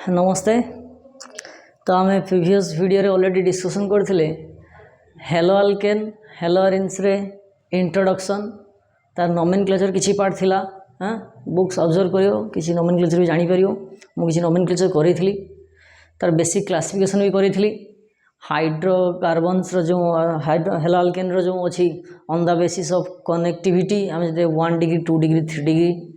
नमस्ते। तो आम प्रीवियस वीडियो रे ऑलरेडी डिस्कशन करथिले हेलो अल्केन हेलो अरेन्स रे इंट्रोडक्शन तार नोमेनक्लेचर किछि पार्ट थिला। हाँ बुक्स ऑब्जर्व करियो किछि नोमेनक्लेचर भी जानि परियो। मु किछि नोमेनक्लेचर करिथिली तार बेसिक क्लासिफिकेशन भी करिथिली। हाइड्रोकार्बन्स रो जो हेलो अल्केन रो जो अछि on the basis of connectivity आम 1 डिग्री 2 डिग्री 3 डिग्री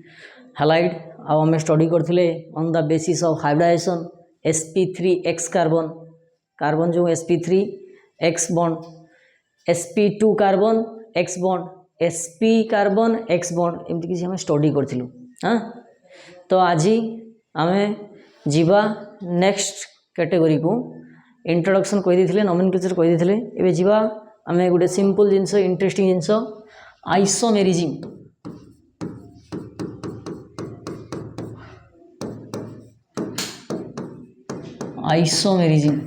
हालाइड आम स्टडी करथिले on the basis of hybridization sp3x carbon carbon जो sp3x bond sp2 carbon x bond sp carbon x bond एमती किसी हमें स्टडी करथिलु। हाँ तो आज आम जीवा नेक्स्ट कैटेगरी को इंट्रोडक्शन कहि दिथिले नोमेनक्लेचर कहि दिथिले। एबे जीवा आम गोटे simple things interesting things isomerism isomerism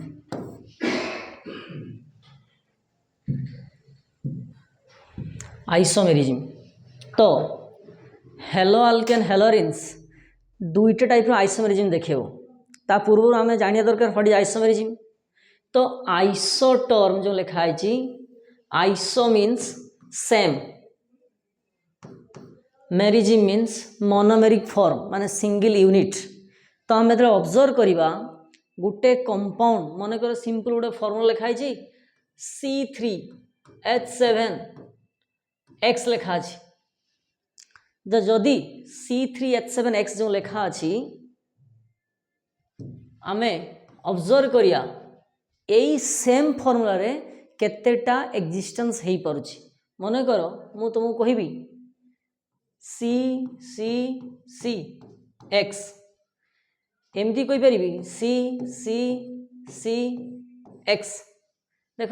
isomerism तो हेलो अल्केन हेलोरिन्स दुईटा टाइप आइसोमेरिज्म देखो ता पूर्व आम जानिया दरकार व्हाट इज आइसोमेरिज्म। तो आइसो टर्म जो लिखा है iso means same merism means monomeric form माने सिंगल यूनिट। तो आम जो ऑब्जर्व करवा गोटे कंपाउंड मन कर सिंपल गोटे फॉर्मूला लिखा है C3H7X लिखा है। जदि C3H7X जो लिखा अच्छी आम ऑब्जर्व करिया यही सेम फॉर्मूला रे केतेटा एक्जिस्टेंस हो पारुछि। मन कर मु तुमको कहबी C एमती कोई पारि C देख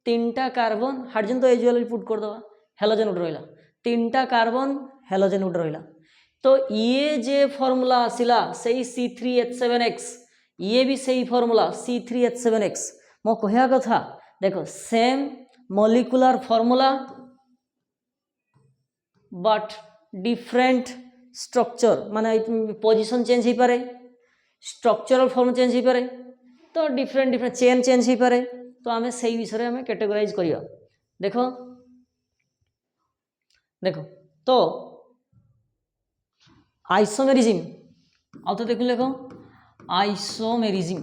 तीनटा कार्बन हाइड्रोजन तो एजुअली पुट कर दवा हेलोजन उठ रहा तीनटा कार्बन हेलोजन उठ रहा। तो ये जे फॉर्मूला आसिला से C3H7X ये भी सही फॉर्मूला C3H7X। मो कहया कथा देखो same molecular formula but different structure माने पोजीशन चेंज हो पारे स्ट्रक्चरल फॉर्म चेंज हो पारे तो डिफरेंट चेन चेंज हो पारे। तो आम से विषय में कैटेगराइज करिया देखो देखो तो आइसोमेरिज्म आउ तो देख देखो आइसोमेरिज्म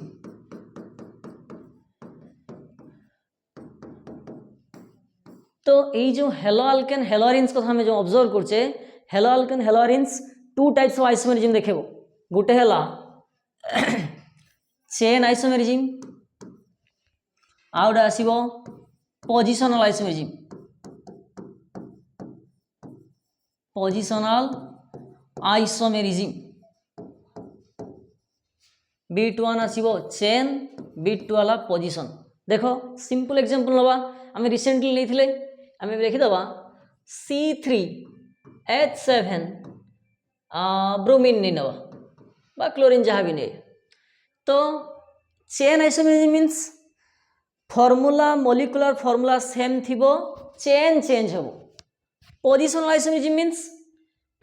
तो ये जो हेलो अल्केन हेलोरिन्स कथा हमें जो ऑब्जर्व करछे halo alkane haloarenes two types of isomerism देखेबो। गोटे हला चेन आइसोमेरिज्म आउट आसीबो positional isomerism positional isomerism B1 आसीबो चेन B2 वाला पोजिशन। देखो सिंपल एग्जांपल नवा आम रिसेंटली लेथिले आम देखि दबा C3H7 ब्रोमीन नहीं नवा बा क्लोरीन जहाँ भी नहीं। तो chain isomerism means formula molecular formula same थिबो चेन चेंज होबो। Positional isomerism means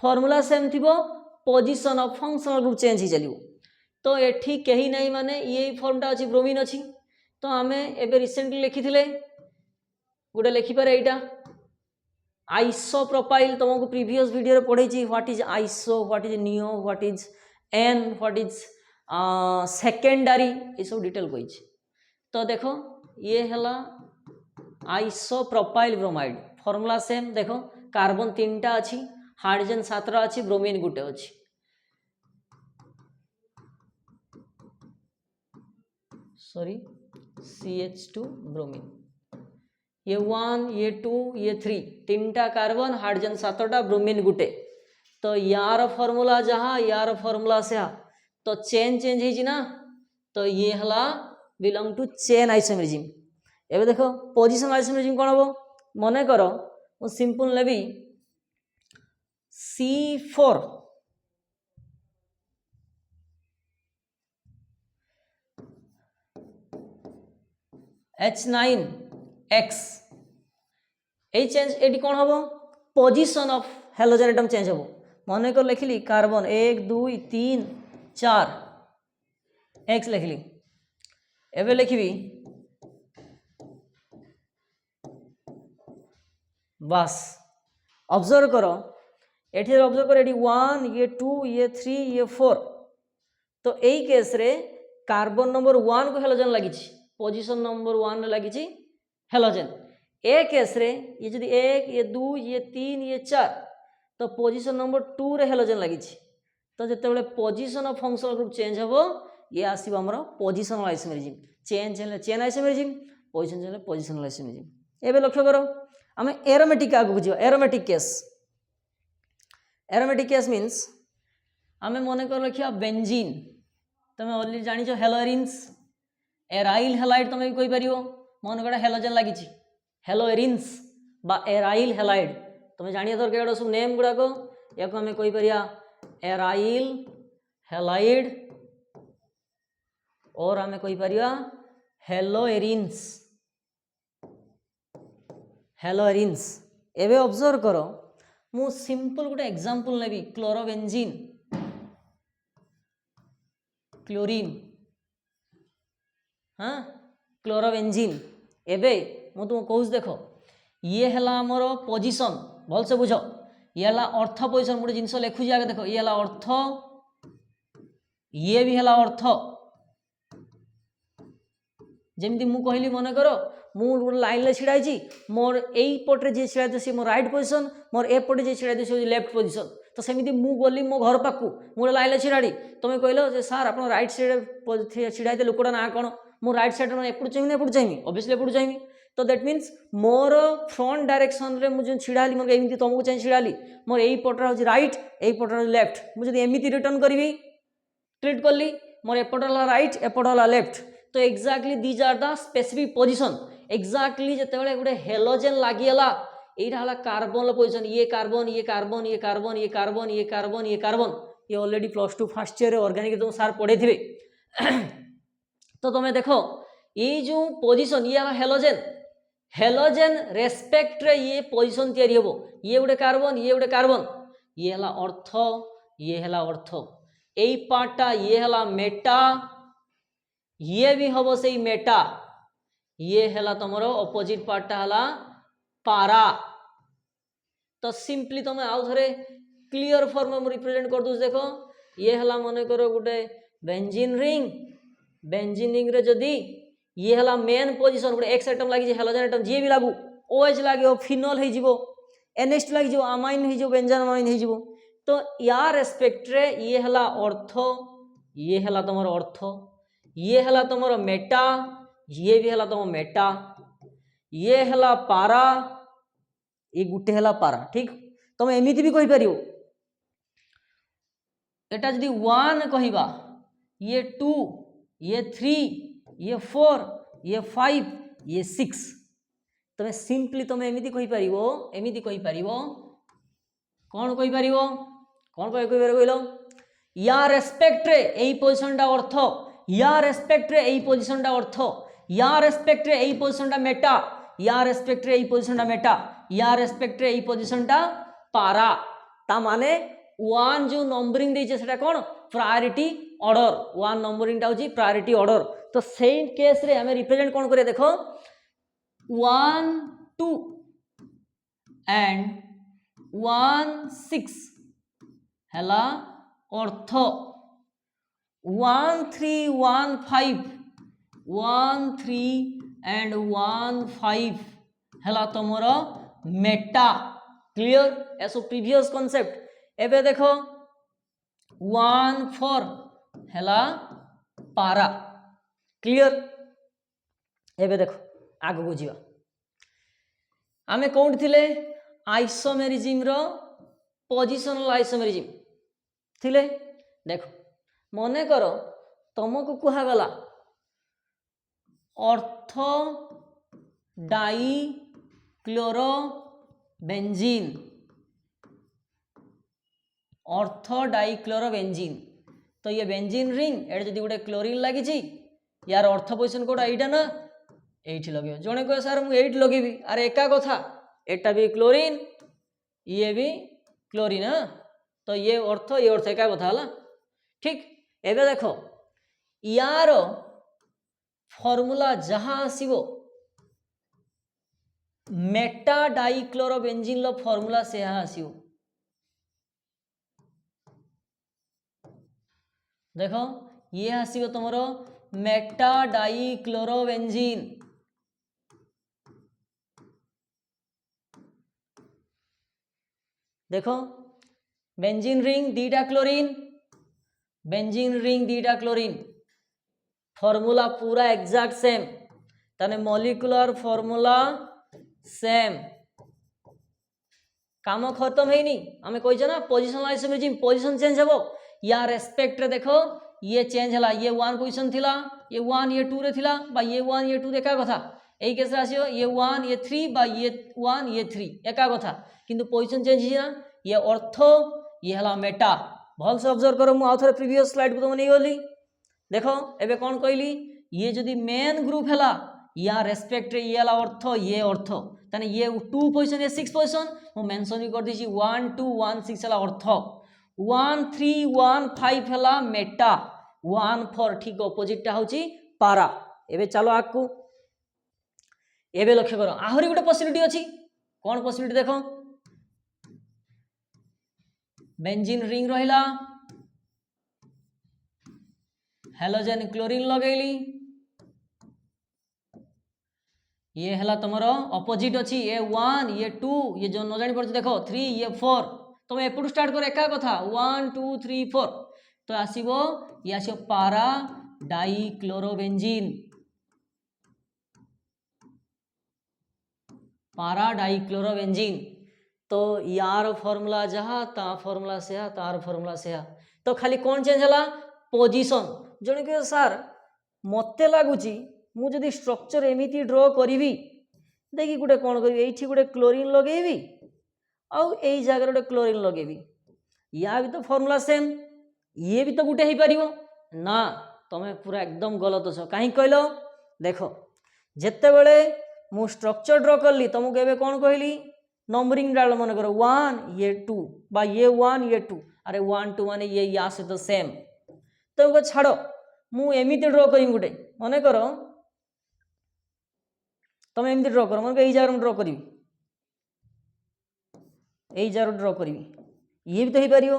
formula same थिबो position of functional group change ही चलियो। तो एठी कहीं नहीं माने ये फॉर्मटा अछि ब्रोमीन अछि। तो आमे एबे रिसेंटली लिखिथिले गोटे लिखिपारे एटा आइसो प्रोपाइल तुमको प्रीवियस वीडियो रे पढ़े छी what is iso what is neo what is an what is secondary ये सब डिटेल कही। तो देखो ये हला iso propyl bromide formula same देखो कार्बन 3टा अच्छी हाइड्रोजन 7टा अच्छी ब्रोमीन गुटे अच्छी। सॉरी CH2 ब्रोमीन ये 1 ये 2 ये 3 3टा कार्बन हाइड्रोजन 7टा ब्रोमीन गुटे। तो यार फॉर्मूला जहाँ यार फॉर्मूला से तो चेन चेंज है ना। तो ये हला बिलोंग टू चेन आइसोमेरिज्म। एबे देखो पोजिशनल आइसोमेरिज्म कौन हम मन कर मु सिंपल लेबी C4 H9X ये चेंज ये कौन हम position of halogen atom change हम मन कर लिखिली कार्बन 1 2 3 4 एक्स लिखली एवं लिखी बस ऑब्जर्व करो एठी ऑब्जर्व करो एठी 1 ये 2 ये 3 ये 4 तो यही केस रे कार्बन नंबर 1 को हेलोजन लगी पोजीशन नंबर 1 लगी हेलोजन ए केस रे ये जदि 1 ये 2 ये 3 ये 4 तो पोजीशन नंबर 2 रे हेलोजन लगी तो जिते position of functional group change हो ये आसो आमर पोजिशनल आइसोमेरिज्म चेंज है chain isomerism position change positional isomerism एबे लक्ष्य करो आम एरोमेटिक आगू जा एरोमेटिक केस मीन्स आम मन कर लिखा बेंजीन तुम अलरेडी जान हेलोरिन्स एराइल हेलाइड तुम भी कहीपर मन कड़ा हेलोजन लगी हेलोरिन्स बा एराइल हेलाइड तुम जानिया दरकार सब नेम गुड़ाक या आम कहीपर एराइल हेलाइड और आम कहीपर हेलोरिन्स एवं ऑब्जर्व करो मु सिंपल गोटे एग्जांपल नेबी क्लोरोबेंजीन क्लोरीन हाँ क्लोरोबेंजीन एबे मु तुम कहूँ देख ये है आमर पोजिशन भलसे बुझ ये है अर्थ पोजिशन गोटे जिनस लिखुची आगे देख ये है अर्थ ये भी है अर्थ जमती मु कहली मन कर मु लाइन में छिड़ाई मोर यही पटे जी छिड़ा सी मोर राइट पोजिशन मोर एपटे जी छिड़ा सी लेफ्ट पोजिशन तो सेमती मु गली मो घर पाक मुझे लाइन में छिड़ाड़ी तुम कहल सार आप राइट साइड छिड़ाई लोकटा ना कौन मु राइट साइड एपट चाहिए एपट चाहिए ऑब्वियसली एपट चाहिए तो that means more front direction रे मुझे छिड़ाली मोर एमती तुमको चाहिए छिड़ाली मोर यही पटर हूँ राइट यही पटर हूँ लेफ्ट मुझे एमती रिटर्न करी ट्रिट कली मोर एपट है राइट एपट है लेफ्ट तो exactly these are the specific position exactly जिते गोटे हेलोजेन लगिगला यहाँ है कार्बन पोजिशन ये कार्बन ये कार्बन ये कार्बन ये कार्बन ये कार्बन ये कार्बन ये ऑलरेडी +2 फर्स्ट ईयर ऑर्गेनिक तुम सार पढ़े थे तो तुम देख ये जो पोजिशन ये है हेलोजेन हेलोजेन रेस्पेक्ट रे ये पोजिशन तैयारी हम ये गोटे कार्बन ये गोटे कार्बन ये है अर्थ ये है अर्थ यही पार्टा ये है मेटा ये भी हम से मेटा ये है तुम अपोजिट पार्टा है पारा तो सिंपली तुम आउ थे क्लीयर फॉर्म में रिप्रेजेंट कर दूँ देख ये है मन कर गोटे बेंजीन रिंग रे जदि ये है मेन पोजिशन गोटे एक्स आइटम लगी हेलोजन आइटम जी भी लागू OH लगे फिनल हो NH लगे अमाइन हो बेंजान अमाइन हो तो यार रेस्पेक्ट रे ये है अर्थ ये है तुम अर्थ ये है तुम मेटा ये भी है तुम मेटा ये है पारा ये गुटे है पारा ठीक तुम एमती भी कहीपर एटा जदि 1 कहवा ये 2 ये 3 ये 4 ये 5 ये 6 तुम सिंपली तुम एमती कहीपर कौन कहीपर कौन कहल या रेस्पेक्ट रे यही पोजिशनटा अर्थ या रेस्पेक्ट रे यही पोजिशनटा अर्थ या रेस्पेक्ट रे यही पोजिशनटा मेटा या रेस्पेक्ट रे यही पोजिशनटा मेटा या रेस्पेक्ट रे यही पोजिशनटा पारा ता माने 1 जो नंबरिंग देइछे सेटा कोन प्रायोरिटी ऑर्डर 1 नंबरिंग टा होची प्रायोरिटी ऑर्डर तो सेम केस रे हमें रिप्रेजेंट कोन करे देखो 1 2 एंड 1 6 हला अर्थ 1 3 1 5 1 3 एंड 1 5 हला तुमर meta clear as previous concept एबे देखो 1 4 हला पारा क्लियर एबे देखो आगु को जीवा आमे कोन थिले आइसोमेरिज्म रो पोजिशनल आइसोमेरिज्म थिले देखो मने करो तुमको कहा गला अर्थ डाई क्लोरो बेंजीन अर्थ डाई क्लोरो बेंजीन तो ये बेंजीन रिंग एट जदि गोटे क्लोरीन लगी यार अर्थ पोजिशन कोटा यहाँ ना ये लगे जड़े कह सार मुझे लगे अरे एका कथा एटा भी क्लोरीन ये भी क्लोरीन हाँ तो ये अर्थ एका कथा है ठीक एबे देखो यार फॉर्मूला जहाँ आसीबो मेटा डाइक्लोरोबेंजीन लो फॉर्मूला से यहाँ आसीबो देखो ये आसीबो तुमरो मेटा डाइक्लोरोबेंजीन देखो बेंजीन रिंग दीटा क्लोरीन बेंजीन रिंग दीटा क्लोरीन फॉर्मूला पूरा एग्जैक्ट सेम ताने मॉलिक्यूलर फॉर्मूला सेम काम खत्म है नहीं आम कही ना पोजिशनल आइसोमेरिज्म पोजिशन चेंज हेबो या रेस्पेक्ट रे देखो ये चेंज हला ये 1 पोजिशन थिला ये 1 ये 2 रे थिला बा ये 1 ये 2 एका कथा एई केस रे आसियो ये 1 ये 3 बा ये 1 ये 3 एका कथा किंतु पोजिशन चेंज हिना ये ऑर्थो ये हला मेटा भल से ऑब्जर्व करो मु आउथरे प्रीवियस स्लाइड को तुम नहीं गली देखो एबे कोन कहली ये जदी मेन ग्रुप हला या रेस्पेक्ट रे ये हला ऑर्थो ताने ये 2 पोजिशन ये 6 पोजिशन मु मेंशन भी कर दीची 1 2 1 6 हला ऑर्थो 1 3 1 5 हला मेटा 1 4 ठीक ऑपोजिट टा होची पारा एबे चलो आकू एबे लक्ष्य करो आहुरी गोटे पॉसिबिलिटी अछि कोन पॉसिबिलिटी देखो बेंजीन रिंग रहिला हेलोजन क्लोरीन लगेली ये हला तुमरो ऑपोजिट अछि ये 1 ये 2 ये जो न जानि पड़छ देखो 3 ये 4 तुम एपटू स्टार्ट कर एका कथा 1 2 3 4 तो आसीबो ये आसीबो पारा डाइक्लोरोबेंजीन तो यार फॉर्मूला जहा ता फॉर्मूला से तार फॉर्मूला से तो खाली कौन चेंज हला पोजीशन जने के सर मते लागुची मु जदी स्ट्रक्चर एमिति ड्रॉ करिवि देखि गुटे कोन करिवि एठी गुटे क्लोरीन लगेबी आउ एई जगह गुटे क्लोरीन लगेबी या भी तो फॉर्मूला सेम ये भी तो गुटे ही परिवो ना तमे पूरा एकदम गलत छ काहे कहलो देखो जत्ते बेले मु स्ट्रक्चर ड्रॉ करली तुमको एबे कोन कहली नंबरिंग डाल मन करो 1 ये 2 बा ये 1 ये 2 अरे 1 2 माने ये या से तो सेम तो छाड़ो मु एमिति ड्रॉ करी गुटे मने करो तुम एमती ड्रॉ करो मन को जगह ड्रॉ करी जगह ड्रॉ करी ये भी तो ही पारियो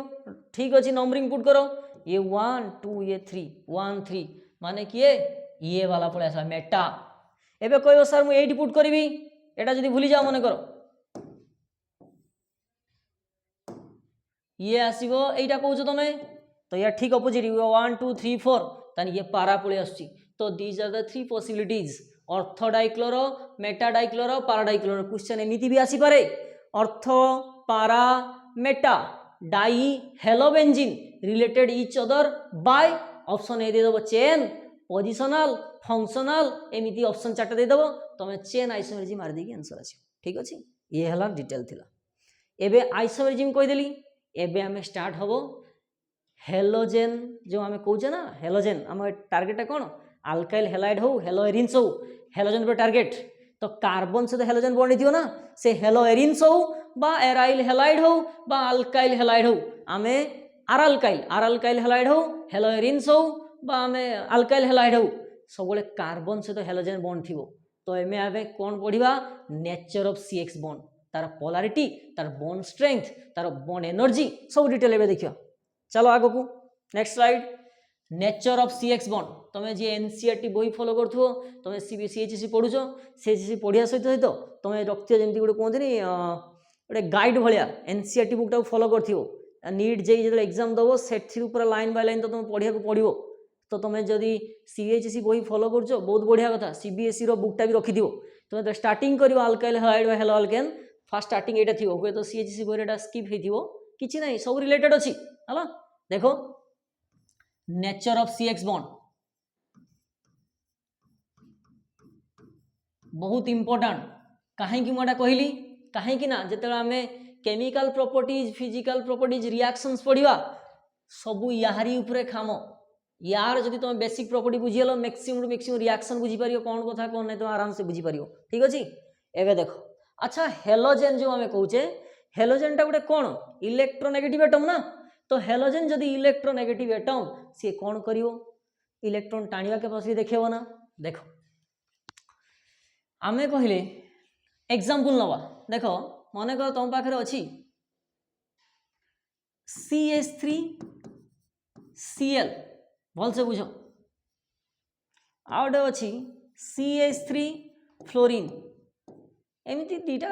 ठीक अच्छे नंबरिंग पुट करो ये 1 2 ये 3 1 3 माने किए ये वाला पड़े आसा मेटा एबे कहबो सर मु एटी पुट करी एटा जदी भूली जाओ मन करो ये आसीबो एटा कहउछ तमे तो या ठीक ऑपोजिट 1 2 3 4 तानी ये पारा पळे आछी तो these are the 3 possibilities ortho dichloro meta dichloro para dichloro question एमिति भी आसी पारे ortho para meta di halobenzene related each other by option A दे दबो चेन पोजिशनल फंक्शनल एमिति ऑप्शन चारटा दे दबो तमे चेन आइसोमेरिज्म मार देकी आंसर आसी ठीक अछि ये हला डिटेल थिला एबे आइसोमेरिज्म कहि देली एबे हमें स्टार्ट हबो हेलोजेन जो हमें कहूचे ना हेलोजेन आम टार्गेट कौन अल्काइल हेलाइड हो हेलोएरिन्स हो हेलोजेन पर टार्गेट तो कार्बन से तो हेलोजेन बॉन्ड दियो ना से हेलोएरिन्स हो बा एराइल हेलाइड हो बा अल्काइल हेलाइड हो आमे आरअल्काइल हेलाइड हो हेलोएरिन्स हो बा आमे अल्काइल हेलाइड हो सब कार्बन से तो हेलोजेन बॉन्ड थी तो एमे आवे कौन पढ़िबा नेचर ऑफ CX बॉन्ड तार पोलारिटी तार बॉन्ड स्ट्रेंथ तार बॉन्ड एनर्जी सब डिटेल एबे देखियो चलो आगो को next slide nature of CX bond तुम्हें जी NCERT बही फॉलो करो तुम CHEC पढ़ुच CHEC पढ़िया सहित तुम रखियो जमी गोटे कहते गोटे गाइड भाया NCERT बुक टाक फॉलो कर नीट जेई जो एग्जाम दब से पूरा लाइन बाय लाइन तो तुम पढ़िया पड़ो तो तुम्हें जदि CHEC बही फॉलो कर बहुत बढ़िया कथा CBSE बुकटा भी रखि तुम्हें स्टार्टिंग कर alkyl hide hello alkane fast starting यहाँ थी हुए तो CHEC बही स्किप हो कि ना सब रिलेटेड अच्छी है देखो नेचर ऑफ CX बॉन्ड बहुत इंपोर्टेंट कहीं मुझे कहली कहीं ना जिते आम chemical properties physical properties reactions पढ़ा सबू यारी उपरे खाम यार जब तुम बेसिक प्रॉपर्टी बुझीगल मैक्सिमम मैक्सिमम रिएक्शन बुझीपार कौन कथा कौन नहीं तुम आराम से बुझीपार ठीक अच्छे एवं देखो अच्छा हेलोजेन जो आम कहे हेलोजेन टा गोटे कौन इलेक्ट्रोनेगेटिव एटम ना तो हेलोजेन जदि इलेक्ट्रोनेगेटिव एटम सी कौन करिवो इलेक्ट्रॉन टाणिबा कैपेसिटी देखियो ना देख आमे कहले एग्जांपल नवा देख मन कर तुम पाखे अच्छी CH3Cl भल से बुझ आउटे अच्छी CH3 फ्लोरीन एमती दीटा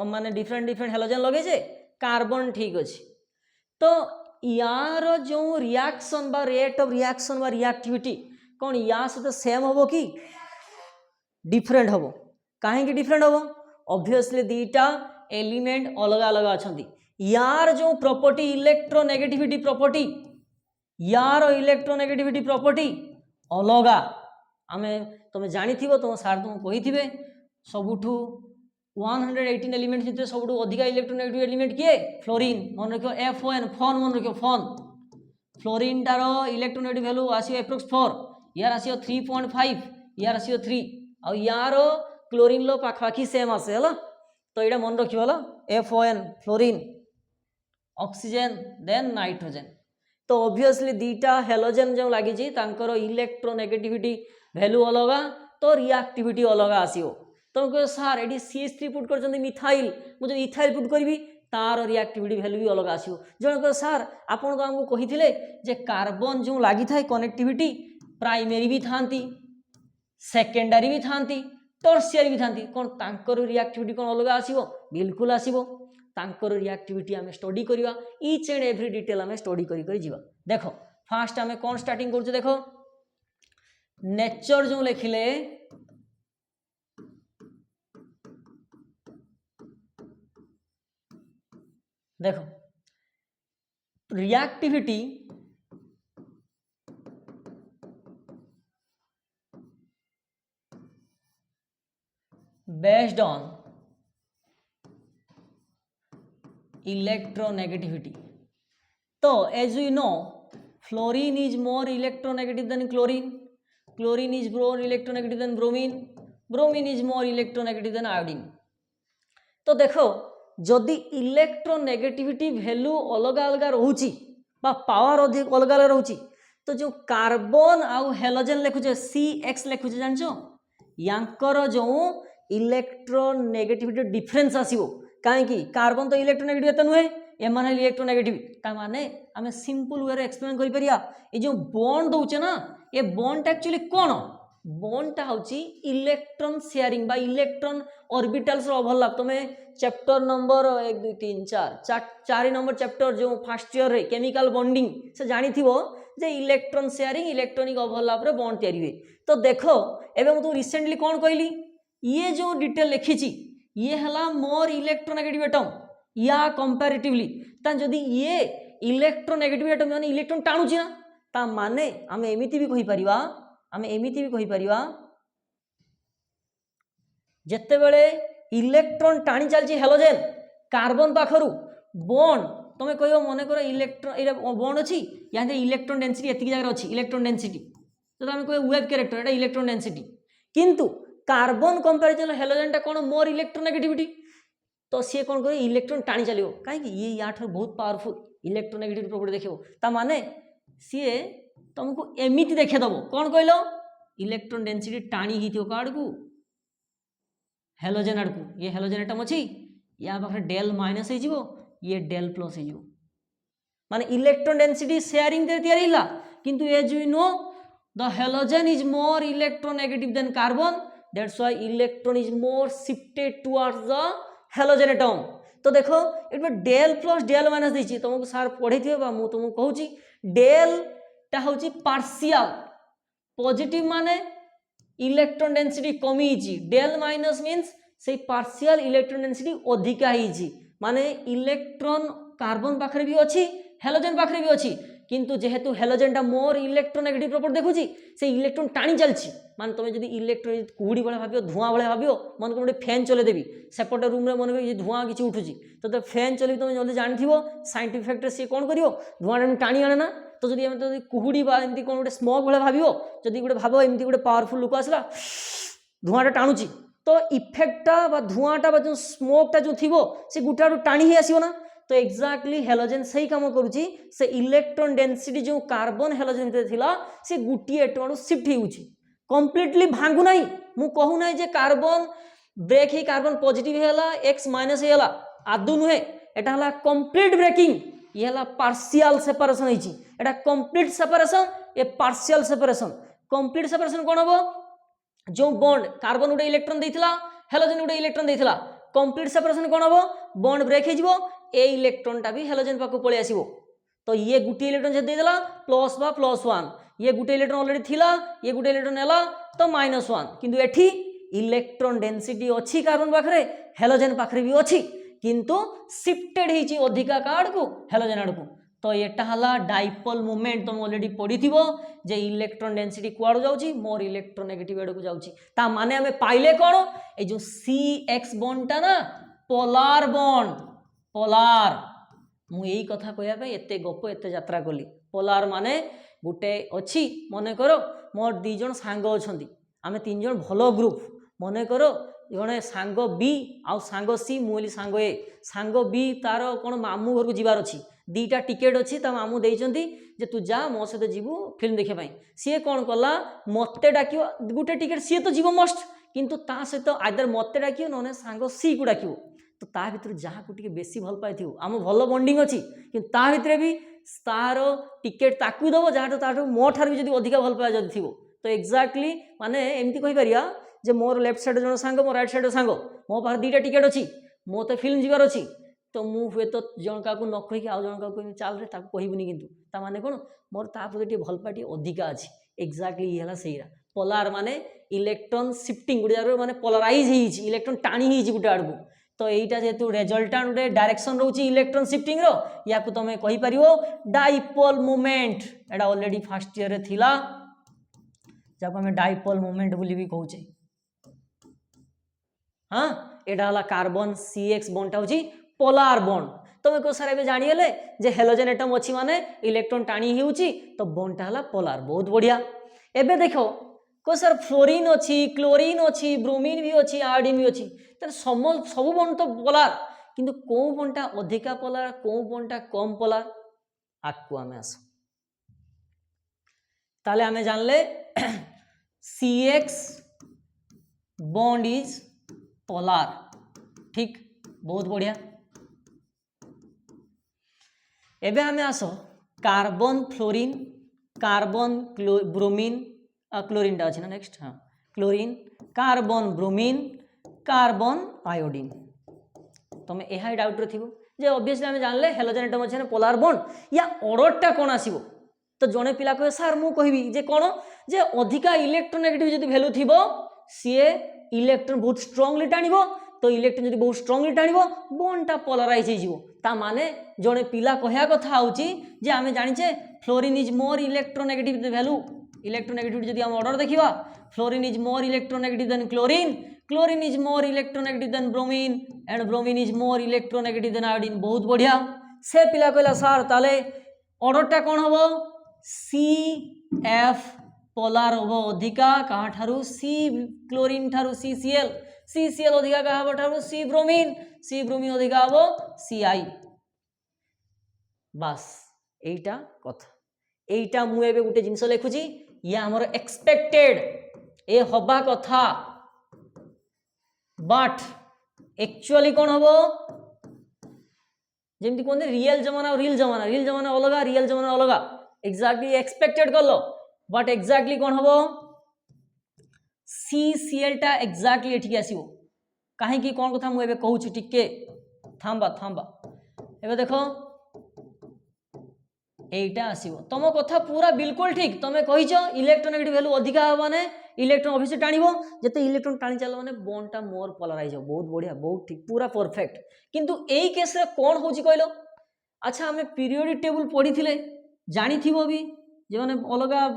माने डिफरेंट डिफरेंट हेलोजन लगे कार्बन ठीक अच्छे तो यार जो रिएक्शन बा रेट ऑफ रिएक्शन बा रिएक्टिविटी कौन या सहित सेम हम कि डिफरेंट हम कहीं डिफरेंट हम ऑब्वियसली दीटा एलिमेंट अलग अलग अच्छा यार जो प्रॉपर्टी इलेक्ट्रोनेगेटिविटी प्रॉपर्टी यार इलेक्ट्रोनेगेटिविटी प्रॉपर्टी अलगा आमे तुम जानी तुम सार तुम कही सबुठू 118 एलिमेंट भितर सबुठू अधिका इलेक्ट्रोनेगेटिव एलिमेंट किए फ्लोरीन मन रखियो FON फॉन मन रखियो फॉन फ्लोरीन टार इलेक्ट्रोनेगेटिव वैल्यू आसियो एप्रोक्स 4 यार आसियो 3.5 यार आसियो 3 आ यार क्लोरीन लो पाखापाखी सेम आसे हला तो यहाँ मन रखियो हला FON fluorine oxygen then nitrogen तो ऑब्वियसली दीटा हेलोजन जो लगी तांकर इलेक्ट्रोनेगेटिविटी वैल्यू अलग तो रिएक्टिविटी अलग आसियो तुम कह सार ये CH3 पुट कर मिथाइल मुझे इथाइल पुट करी तार रिएक्टिविटी वैल्यू भी अलग आसियो जन कह सार आपन को हमको कही जे कार्बन जो लगी था कनेक्टिविटी प्राइमरी भी थांती सेकेंडरी भी थांती टर्शियरी भी थांती कौन तांकर रिएक्टिविटी कौन अलग आसियो बिल्कुल आसिबो तांकर रिएक्टिविटी आमे स्टडी करिवा ईच एंड एवरी डिटेल आमे स्टडी करी करी जीवा देखो फास्ट आमे कौन स्टार्टिंग करछे देखो नेचर जो लिखिले देखो रिएक्टिविटी बेस्ड ऑन इलेक्ट्रोनेगेटिविटी तो as we know fluorine is more electronegative than chlorine chlorine is more electronegative than bromine bromine is more electronegative than iodine तो देखो जदि इलेक्ट्रोनेगेटिविटी वैल्यू अलग अलग रोची बा पावर अधिक अलग अलग रोची तो जो कार्बन आउ हेलोजन लिखुचे CX लिखुचे जानचो यांकर जो इलेक्ट्रोनेगेटिविटी डिफरेंस आसीबो कहीं कार्बन तो इलेक्ट्रोनेगेटिव एत नुहे एम इलेक्ट्रोनेगेटिव ता माने आमे सिंपल वे एक्सप्लेन करि परिया ये जो बॉन्ड दउचे ना ये बॉन्ड एक्चुअली कौन बॉन्डटा होची इलेक्ट्रॉन शेयरिंग बा इलेक्ट्रॉन ऑर्बिटल्स ओवरलैप तुम्हें चैप्टर नंबर 1 2 3 4 4 नंबर चैप्टर जो फर्स्ट ईयर रे केमिकल बॉन्डिंग से जानी थी जे इलेक्ट्रॉन शेयरिंग इलेक्ट्रॉनिक ओवरलैप रे बॉन्ड तैयारी हुए तो देखो एबे मु तो रिसेंटली कौन कहली ये जो डिटेल लिखी ये हला मोर इलेक्ट्रोनेगेटिव एटम या कंपैरेटिवली ता जदी ये इलेक्ट्रोनेगेटिव एटम माने इलेक्ट्रॉन टाणुची ना ता माने आमे एमिति भी कहि परिबा जेते बेले इलेक्ट्रॉन टाणी चलची हेलोजन कार्बन पाखरु बॉन्ड तुम कह मन कर इलेक्ट्रॉन बॉन्ड अच्छी या इलेक्ट्रॉन डेंसिटी एतिक जगह अच्छी इलेक्ट्रॉन डेंसिटी तो आम कह वेव कैरेक्टर एटा इलेक्ट्रॉन डेंसिटी किंतु कार्बन कंपैरिजन हेलोजन कौन मोर इलेक्ट्रोनेगेटिविटी तो सी कौन कर इलेक्ट्रॉन टाणी चलो कहीं ये या बहुत पावरफुल इलेक्ट्रोनेगेटिविटी प्रॉपर्टी देखो ता माने सी तुमको एमती देखेदब कौन कहल इलेक्ट्रॉन डेंसिटी टाणी ही कार्ड को हेलोजन आड़ को ये हेलोजन एटम अच्छी या पाखे डेल माइनस हो ये डेल प्लस हो माने इलेक्ट्रॉन डेंसिटी शेयरिंग तैयारी हिला किंतु as we know the halogen is more electronegative than carbon that's why electron is more shifted towards the halogen atom तो देखो ये डेल प्लस डेल माइनस देछि तुमको सार पढ़े थे मु तुमको कहूची डेल टा होची पार्शियल पॉजिटिव माने इलेक्ट्रॉन डेंसिटी कमी डेल माइनस मीन्स से पार्शियल इलेक्ट्रॉन डेंसिटी अधिका ही माने इलेक्ट्रॉन कार्बन पाखरे भी अच्छी हेलोजन पाखरे भी अच्छी किंतु जेहेतु हेलोजन मोर इलेक्ट्रोनेगेटिव प्रॉपर्टी देखुची से इलेक्ट्रॉन टाणी चलची मान तुम जब इलेक्ट्रॉन कुहुड़ी भाई भाव धुआं भाई भाव मन को गोटे फैन चलैदेवी सेपटे रूम मन कर धुआं किसी उठुची तो फैन चल तुम जल्दी जानी साइंटिफिक फैक्टर सी कौन कर धुआं टाणी आने ना तो जब आम कुहुड़ी एमती कौन गोटे स्मोक भाई भाव जब गोटे भाव एमती गोटे पावरफुल लुक आसला धुआंटा टाणुची तो इफेक्टा धुआंटा जो स्मोकटा जो थी से गोटे टाणी ही आसो ना तो एक्जाक्टली हेलोजेन सही काम करुच्ची से इलेक्ट्रॉन डेंसिटी जो कार्बन हेलोजेन थिला से गुटी एटम शिफ्ट होउची कंप्लीटली भांगु नाही मु कहू नाही जे कार्बन ब्रेक ही कार्बन पॉजिटिव हैला एक्स माइनस हैला आदु नुहे एटा हला कंप्लीट ब्रेकिंग ये हला पार्शियल सेपरेशन होइची एटा कंप्लीट सेपरेशन ए पार्शियल सेपरेशन कंप्लीट सेपरेशन कोन हबो जो बॉन्ड कार्बन उडे इलेक्ट्रॉन देथिला हेलोजेन उडे इलेक्ट्रॉन देथिला कंप्लीट सेपरेशन कोन हबो बॉन्ड ब्रेक हे जिवो ए इलेक्ट्रॉन टा भी हेलोजेन पाको पळे आसीबो तो ये गुटी इलेक्ट्रॉन जे देदेला प्लस बा +1 ये गुटे इलेक्ट्रॉन ऑलरेडी थिला ये गुटे इलेक्ट्रॉन एला तो -1 किंतु एठी इलेक्ट्रॉन डेंसिटी अछि कार्बन पाखरे हेलोजेन पाखरे भी अछि किंतु शिफ्टेड हिची अधिका कार्ड को हेलोजेन आड़ को तो एटा हला डाइपोल मोमेंट तुम ऑलरेडी पढ़िथिबो जे इलेक्ट्रॉन डेंसिटी कुआडो जाउची मोर इलेक्ट्रोनेगेटिव आड़ को जाउची ता माने हमें पाइले कोन ए जो CX बॉन्ड ता ना पोलार बॉन्ड पोलार मु एई कथा कहया पे एते गप एते यात्रा कली पोलार माने गुटे अछि मने करो मोर दी जण सांग अछंती आमे तीन जण भलो ग्रुप मने करो जणे सांग बी आउ सांग सी मुली सांग ए सांग बी तार कोन मामू घर को जीवार अछि दीटा टिकेट अछि ता मामू देइचंती जे तू जा मो सहित जीवु फिल्म देखे पई सी कोन कला मते डाकियो गुटे टिकेट सी तो जीवो मस्ट किंतु ता सहित आदर मते डाकियो नने सांग सी को डाकियो तो ता भितर जहा को टिके बेसी भल पाइथिउ आम भलो बॉन्डिंग अछि कि ता भितर भी तार टिकेट ताकू दबो जहा ताठो मो ठार भी जदी अधिका भल पाए जदी थिबो तो एक्जाक्टली माने एमती कहि परिया जे मोर लेफ्ट साइड जण सांग मोर राइट साइड सांग मो पार दीटा टिकेट अछि मो तो फिल्म जीवार अछि तो मु हुए तो जण का को न कहि आ जण का को चाल रे ताको कहिबुनी किंतु ता माने कोन मोर ता प्रति भल पाटी अधिका अछि एक्जाक्टली ये हला सहीरा पोलार माने इलेक्ट्रॉन शिफ्टिंग गुडे जारो माने पोलराइज हिची इलेक्ट्रॉन टाणी हिची गुटे आडू तो एटा जेतु रिजल्टेंट गुटे डायरेक्शन रहउची इलेक्ट्रॉन शिफ्टिंग रो या को तमे कहि परिवो डाइपोल मोमेंट एटा ऑलरेडी फर्स्ट ईयर रे थिला जाको हमें डाइपोल मोमेंट बोली भी कहउचे हां एटा हला कार्बन CX बॉन्ड होची पोलार बॉन्ड तमे को सारे जानि गेले जे हेलोजेन एटम अछि माने इलेक्ट्रॉन टाणी हेउची तो बॉन्ड हला पोलार बहुत बढ़िया एबे देखो को सर फ्लोरीन अछि क्लोरीन अछि ब्रोमीन भी अछि आयोडीन भी अछि त सब बॉन्ड तो पोलार किंतु को बॉन्डटा अधिका पोलार को बॉन्डटा कम पोलार आकु हमें आस ताले हमें जानले CX बॉन्ड इज पोलार ठीक बहुत बढ़िया एबे हमें आसो carbon fluorine carbon bromine chlorine टा अछि ना नेक्स्ट हां chlorine carbon bromine carbon iodine तमे एहा डाउट रे थिबो जे ऑब्वियसली हमें जानले हेलोजेन एटम अछि ना पोलार बॉन्ड या ऑर्डर टा कोन आसीबो तो जने पिला कहे सर मु कहबी जे कोन जे अधिका इलेक्ट्रोनेगेटिव जदी वैल्यू थिबो सीए इलेक्ट्रॉन बहुत स्ट्रांगली टाणिबो तो इलेक्ट्रॉन जदी बहुत स्ट्रांगली टाणिबो बॉन्ड टा पोलराइज हे जिवो ता माने जने पिला कहया कथा होची जे हमें जानिचे fluorine is more electronegative the value electronegative जदी हम ऑर्डर देखिबा fluorine is more electronegative than chlorine chlorine is more electronegative than bromine and bromine is more electronegative than iodine बहुत बढ़िया से पिला कहला सर ताले ऑर्डर टा कोन हबो CF पोलार हबो अधिका कहा ठारू C क्लोरीन ठारू CCl अधिका कहा हबो ठारू C ब्रोमीन अधिका हबो CI बस एटा कथा एटा मु एबे गुटे जिंस लिखुची या हमर एक्सपेक्टेड ए हबा कथा बट एक्चुअली कोन हबो जेमति कोन रियल जमाना और रियल जमाना अलगा रियल जमाना अलगा एक्जाक्टली एक्सपेक्टेड कर लो बट एक्जाक्टली कौन हबो CCl टा एक्जाक्टली एठी आसीबो काहे कि कोन कथा मु एबे कहू छि टिके थांबा एबे देखो एटा आसीबो तमो कथा पूरा बिल्कुल ठीक तमे कहिछो इलेक्ट्रोनेगेटिव वैल्यू अधिका ह माने इलेक्ट्रॉन ऑब्वियसली टाणिबो जते इलेक्ट्रॉन टाणी चलो माने बॉन्ड टा मोर पोलराइज हो बहुत बढ़िया बहुत ठीक पूरा परफेक्ट किंतु एई केस रे कोन होची कहलो अच्छा हमें पीरियोडिक टेबल पढ़ी थिले जानी थिबो भी जे माने अलगा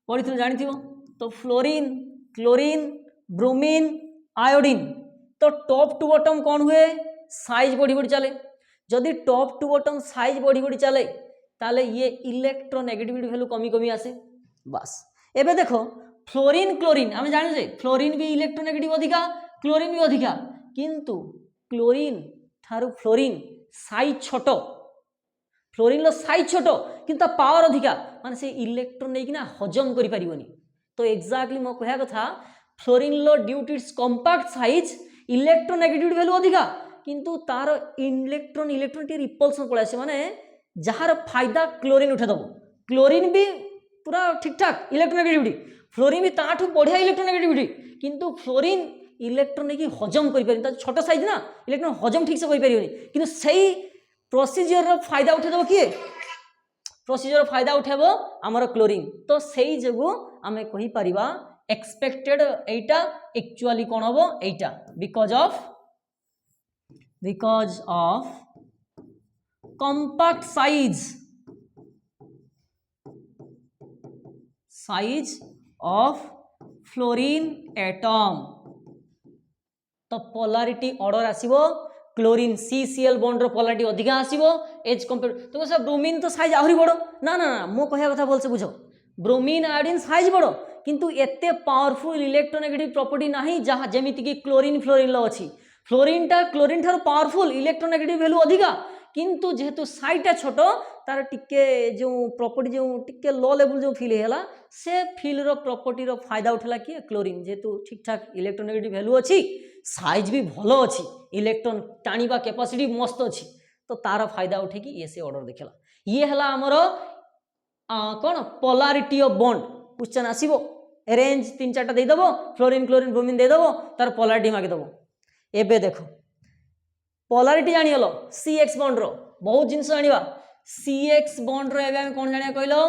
पढ़ी थिले जानी थिबो तो फ्लोरीन क्लोरीन ब्रोमीन आयोडीन तो टॉप टू बॉटम कौन हुए साइज बढ़ी बढ़ी चले जदि टॉप टू बॉटम साइज बढ़ी बढ़ी चले ताले ये इलेक्ट्रोनेगेटिविटी वैल्यू कमी कमी आसे बस एबे देखो फ्लोरीन क्लोरीन हम जाने जे फ्लोरीन भी इलेक्ट्रोनेगेटिव अधिका क्लोरीन भी अधिका किंतु क्लोरीन थारु फ्लोरीन साइज छोट फ्लोरीन साइज छोट किंतु पावर अधिका माने से इलेक्ट्रॉन नहीं ना हजम करि परिबनी। तो एक्जाक्टली मो कहया कथा fluorine due to its compact size electronegativity value अधिका किंतु तार इलेक्ट्रॉन टी रिपल्सन पळे आसे माने जहार फायदा क्लोरीन उठे दबो। क्लोरीन भी पूरा ठीक ठाक इलेक्ट्रोनेगेटिविटी फ्लोरीन भी ताठू बढ़िया इलेक्ट्रोनेगेटिविटी किंतु फ्लोरीन इलेक्ट्रॉन नहीं हजम करि परिबनी छोट साइज ना इलेक्ट्रॉन हजम ठीक से करि परिबनी किंतु सही प्रोसीजर रो फायदा उठे दबो किए प्रोसीजर फायदा उठेबो हमर क्लोरीन। तो सही जगु आमे कहि परिबा एक्सपेक्टेड एटा एक्चुअली कोन हबो एटा because of compact size of fluorine atom. तो पोलैरिटी ऑर्डर आसीबो क्लोरीन CCl बॉन्ड रो पोलैरिटी अधिका आसीबो एज कंपेयर तो सब ब्रोमीन तो साइज आहुरी बड़ो ना ना ना मो कहया कथा बोलसे बुझो ब्रोमीन आयोडीन साइज बड़ो किंतु एते पावरफुल इलेक्ट्रोनेगेटिव प्रॉपर्टी नाही जहा जेमिति कि क्लोरीन लो अछि fluorine Thar powerful electronegative value अधिका किंतु जेहेतु साइटा छोट तार टिके जो प्रॉपर्टी जो टिके लो लेवल जो फील हैला से फील रो प्रॉपर्टी रो फायदा उठला कि क्लोरीन जेहेतु ठीक ठाक इलेक्ट्रोनेगेटिव वैल्यू अछि साइज भी भलो अछि इलेक्ट्रॉन टाणीबा कैपेसिटी मस्त अछि तो तार फायदा उठे कि ये से ऑर्डर देखला ये हला हमरो कोन पोलैरिटी ऑफ बॉन्ड क्वेश्चन आसीबो अरेंज 3-4टा दे दबो फ्लोरीन क्लोरीन ब्रोमीन दे दबो तार पोलैरिटी मागे दबो। एबे देखो पोलैरिटी जानि हलो CX बॉन्ड रो बहुत जिंस जानिबा CX बॉन्ड रो एबे हम कोन जानिया कहलो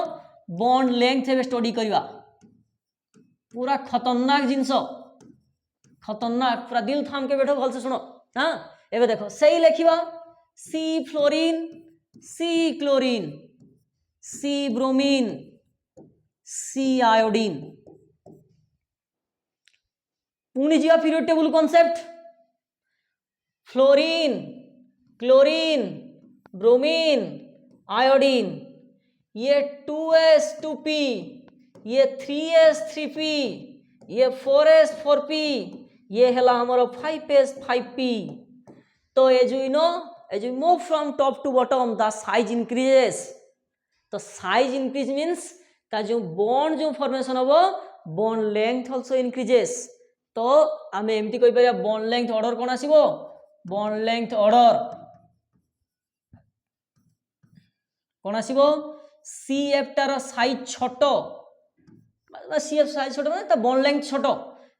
बॉन्ड लेंथ एबे स्टडी करबा पूरा खतरनाक जिंस खतरनाक पूरा दिल थाम के बैठो भल से सुनो। हाँ एबे देखो सही लिखिबा C fluorine C chlorine C bromine C iodine पुणी जीवा period table concept fluorine chlorine bromine iodine ये 2s 2p ये 3s 3p ये 4s 4p ये हला हमारा 5s 5p। तो as you move from top to bottom the size increases. तो साइज इंक्रीज मीन्स ता जो बॉन्ड जो फॉर्मेशन हबो बॉन्ड लेंथ आल्सो इंक्रीजेस। तो आमे एमती कहि परिया बॉन्ड लेंथ ऑर्डर कोन आसीबो बॉन्ड लेंथ ऑर्डर कोन आसीबो CF टार साइज छोटो CF साइज छोटो माने ता बॉन्ड लेंथ छोटो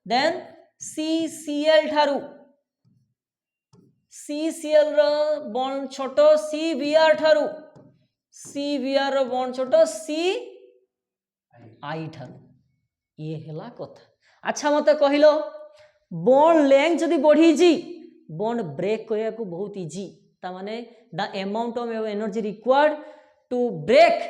देन CCl ठारू CCl रो बॉन्ड छोटो CBr ठारू CBr रो बॉन्ड छोटो CI ठारू ये हला कथा। अच्छा मते कहिलो बॉन्ड लेंथ जदी बढ़ी जी बॉन्ड ब्रेक करिया को बहुत इजी ता माने the amount of energy required to break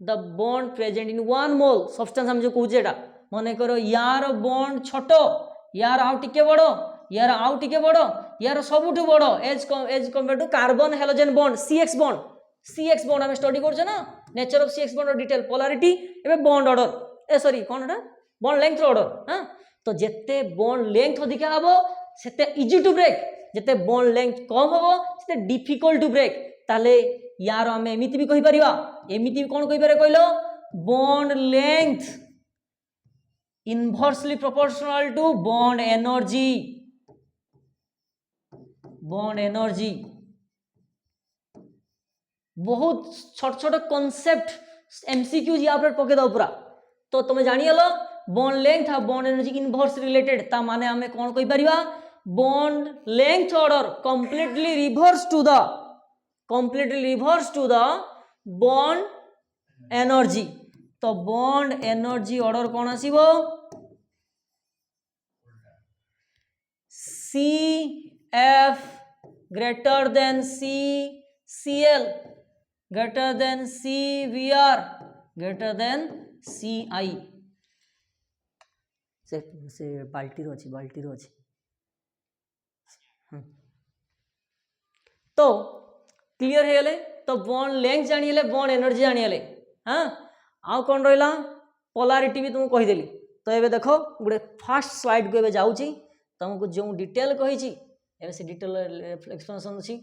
the bond present in 1 mole substance हम जो कहूजेटा माने करो यार बॉन्ड छोटो यार आउ टिके बड़ो यार आउ टिके बड़ो यार सबुठु बड़ो as compare to carbon halogen bond CX bond हम स्टडी करछ ना nature of CX bond detail polarity एबे बॉन्ड ऑर्डर ए सॉरी कोन एटा बॉन्ड लेंथ ऑर्डर। हां तो जेते बॉन्ड लेंथ अधिका हबो सेते इजी टू ब्रेक जेते बॉन्ड लेंथ कम हबो सेते डिफिकल्ट टू ब्रेक। ताले यार हम एमिति भी कहि परिबा एमिति कोन कहि पारे कहलो bond length inversely proportional to bond energy. Bond energy बहुत छोट छोट कॉन्सेप्ट MCQ या पर पके दो पूरा। तो तुम जानियलो बॉन्ड लेंथ और बॉन्ड एनर्जी इनवर्स रिलेटेड ता माने हमें कोन कहि परिबा bond length order completely reverse to the bond energy. तो बॉन्ड एनर्जी ऑर्डर कोन आसीबो CF greater than CCl greater than CBr greater than CI से बाल्टी रो अछि। तो क्लियर हे गले। तो बॉन्ड लेंथ जानी ले बॉन्ड एनर्जी जानी ले। हाँ आउ कौन रहा पोलैरिटी भी तुमको कहीदेली। तो ये देखो गोटे फास्ट स्लाइड को जाऊँगी तुमको जो डिटेल कही से डिटेल एक्सप्लेनेशन अच्छी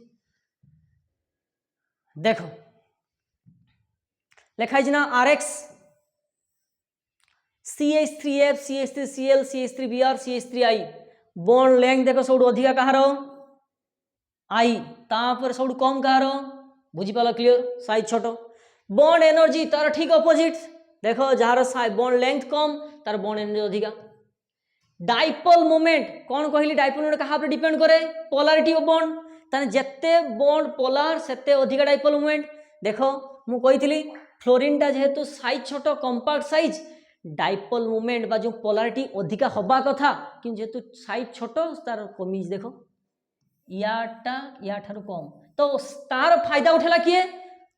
देख लिखाई ना RX CH3F CH3Cl CH3Br CH3I bond length देख सब अधिका कहार I तापर सब कम कहार बुझीपाल क्लियर साइज छोट बॉन्ड एनर्जी तार ठीक अपोजिट देख जार बॉन्ड लेंथ कम तार बॉन्ड एनर्जी अधिका डाइपोल मोमेंट कौन कहली डाइपोल मोमेंट कहा पर डिपेंड करे पोलारिटी ऑफ बॉन्ड ताने जेते बॉन्ड पोलार सेते अधिका डाइपोल मोमेंट देख मु कही फ्लोरीन टा जेहेतु साइज छोट कंपैक्ट साइज डाइपोल मोमेंट बा जो पोलारिटी अधिका हवा कथा कि जेहेतु साइज छोट तार कमी देख याटा या ठारू कम तो तार फायदा उठेला किए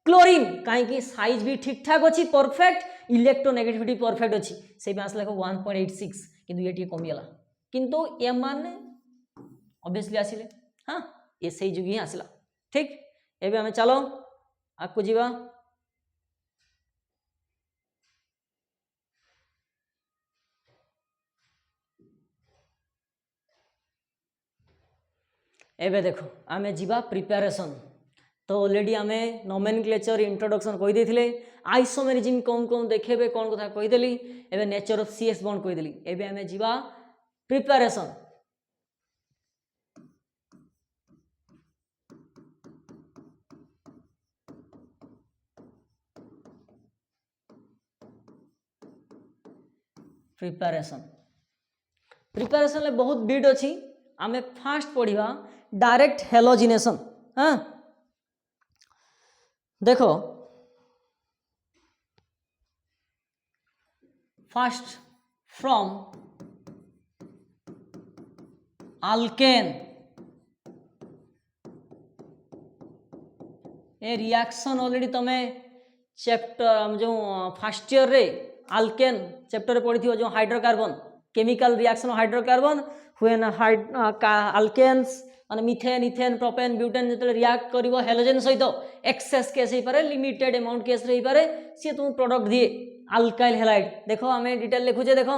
क्लोरीन कहीं साइज भी ठीक ठाक अच्छी परफेक्ट इलेक्ट्रोनेगेटिविटी परफेक्ट अच्छी से आसला 1.86 किंतु ये कमीगला किंतु ए माने ऑब्वियसली आसिले हाँ ये सही जुग ही आसला ठीक एबे हमें चलो आपको जीवा एबे देखो आमे जीवा प्रिपरेशन तो ऑलरेडी आमे नोमेनक्लेचर इंट्रोडक्शन कही देथिले आइसोमेरिज्म कौन कौन देखेबे कौन कथा कही देली एबे नेचर ऑफ CS बॉन्ड कही देली एबे आमे जीवा प्रिपरेशन प्रिपरेशन ले बहुत बिट अच्छी आमे फास्ट पढ़िबा डायरेक्ट हेलोजिनेशन हाँ देखो फर्स्ट फ्रॉम अल्केन ए रिएक्शन ऑलरेडी तमे चैप्टर जो फर्स्ट ईयर रे अल्केन चैप्टर पढ़ी थी जो hydrocarbon chemical reaction hydrocarbon when alkanes माने मिथेन इथेन प्रोपेन ब्यूटेन जो रिएक्ट करिवो हेलोजन सहित एक्सेस केस हो पारे लिमिटेड अमाउंट केस रे पारे सी तुम प्रोडक्ट दिए अल्काइल हैलाइड देखो हमें डिटेल लिखुचे देखो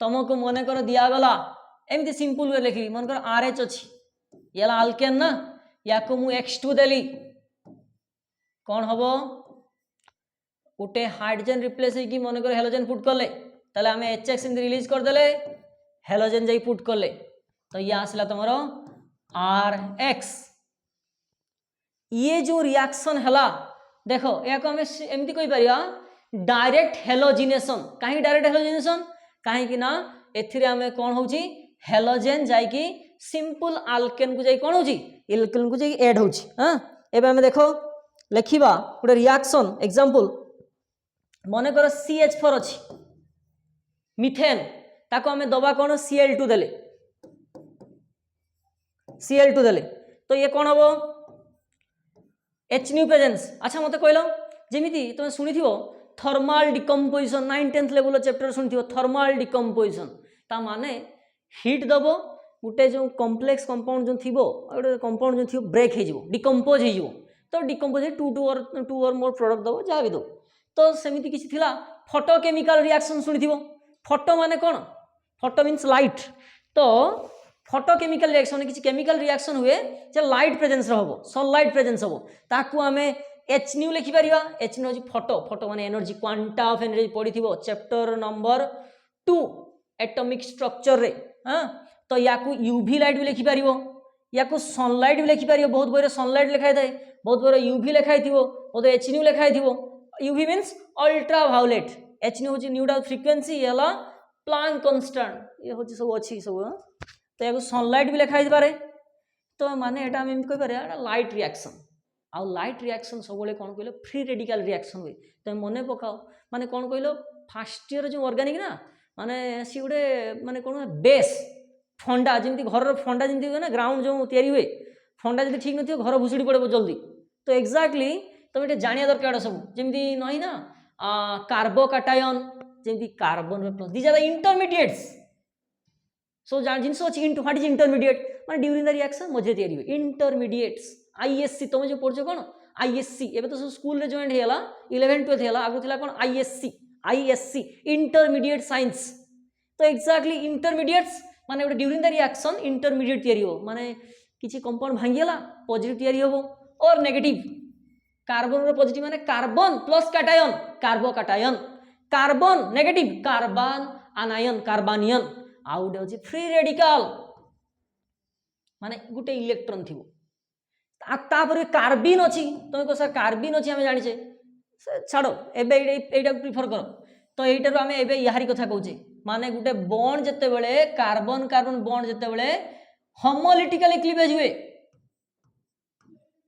तुमको मन कर दिया गला एमती सिंपल वे लिखी मन कर RH अच्छी ये अल्केन ना या को मु X2 देली कौन हम गोटे हाइड्रोजन रिप्लेस होगी मन कर हेलोजन पुट कले ताले आम HX रिलीज करदे हेलोजन जाई पुट कले तो ये आसला तुम RH ये जो रिएक्शन है देख या एमती कही पार डायरेक्ट हेलोजिनेशन कहीं डायरेक्ट हेलोजिनेशन कहीं ना एथिरे आमे कौन होची हेलोजेन जाइकी सिंपल अल्केन को जाई कौन होची अल्केन को जाई ऐड होची हां एबे आमे देखो लिखिबा गोटे रिएक्शन एग्जांपल मन कर CH4 अच्छी मिथेन ताको आमे दबा कौन Cl2 देले Cl2 देले तो ये कौन हम H न्यू प्रेजेंस अच्छा मत कहल जमीती तुम शुणी thermal decomposition 9th level chapter शुणी थर्माल डिकम्पोजिशन ता माने हिट दब गोटे जो कॉम्प्लेक्स कंपाउंड जो थी गोटे कंपाउंड जो थी ब्रेक हो डिकम्पोज हो तो डिकम्पोज टू और मोर प्रोडक्ट दब जहाँ भी दो तो सेमिति किसी थिला फोटोकेमिकल रिएक्शन शुणी फोटो माने कौन फोटो मीन्स लाइट तो फोटोकेमिकल रिएक्शन किसी केमिकल रिएक्शन हुए जे लाइट प्रेजेंस हम सनलाइट प्रेजेंस हम ताकू आमे H न्यू लिखिपर H न्यू फोटो फोटो माने एनर्जी क्वांटा ऑफ एनर्जी पढ़ी चैप्टर नंबर 2 एटॉमिक स्ट्रक्चर रे हाँ तो या यूवी लाइट भी लिखिपर या सनलाइट भी लिखिपर बहुत बड़े सनलाइट लिखाई थाए बहुत बड़े यूवी लिखाई बहुत H न्यू लिखाई UV means ultra violet H new हूँ न्यूटा फ्रिक्वेंसी ये प्लांक कांस्टेंट ये हूँ सब अच्छी सब तो या सनलाइट भी लिखाई पारे तो माने एटा हम कह पारे लाइट रिएक्शन आउ लाइट रिएक्शन सब कौन कहल फ्री रेडिकल रिएक्शन हुए तो मन पकाओ माने कौन कहल फास्ट ईयर जो ऑर्गेनिक ना माने सी गोटे माने कौन बेस फंडा जमी घर फंडा जमी हुए ना ग्राउंड जो तैयारी हुए फंडा जब ठीक न घर भुशुड़ी पड़े जल्दी तो एक्जाक्टली तुम ये जाना दरकार सब जमी नई ना कार्बोकाटायन जमी carbon these are the intermediates so things अच्छी व्हाट इज इंटरमीडिएट माने ड्यूरिंग द रिएक्शन मझे तैयारी हुए इंटरमीडिएट्स ISC तुम जो पढ़ो कौन ISC एवं तो स्कूल रे जॉइन है 11 12 है आगु थिला कौन ISC इंटरमीडिएट साइंस तो एक्जाक्टली इंटरमीडिएट्स माने ड्यूरिंग द रिएक्शन इंटरमीडिएट तैयारी हो माने किसी कंपाउंड भांगीगला पॉजिटिव तैयारी हो और नेगेटिव कार्बन रो पॉजिटिव माने carbon plus cation कार्बो cation carbon negative carbon आनायन कार्बानियन आउ गोटे होची फ्री रेडिकल माने गोटे इलेक्ट्रॉन थिबो तापर कार्बिन अछि तुम को सर कार्बिन अछि हमें जानिछे छाड़ो एबे एटा प्रिफर करो तो एटारो हमें एबे याहारी कथा कहूचे माने गोटे बॉन्ड जते बेले कार्बन कार्बन बॉन्ड जते बेले होमोलिटिकली क्लीवेज हुए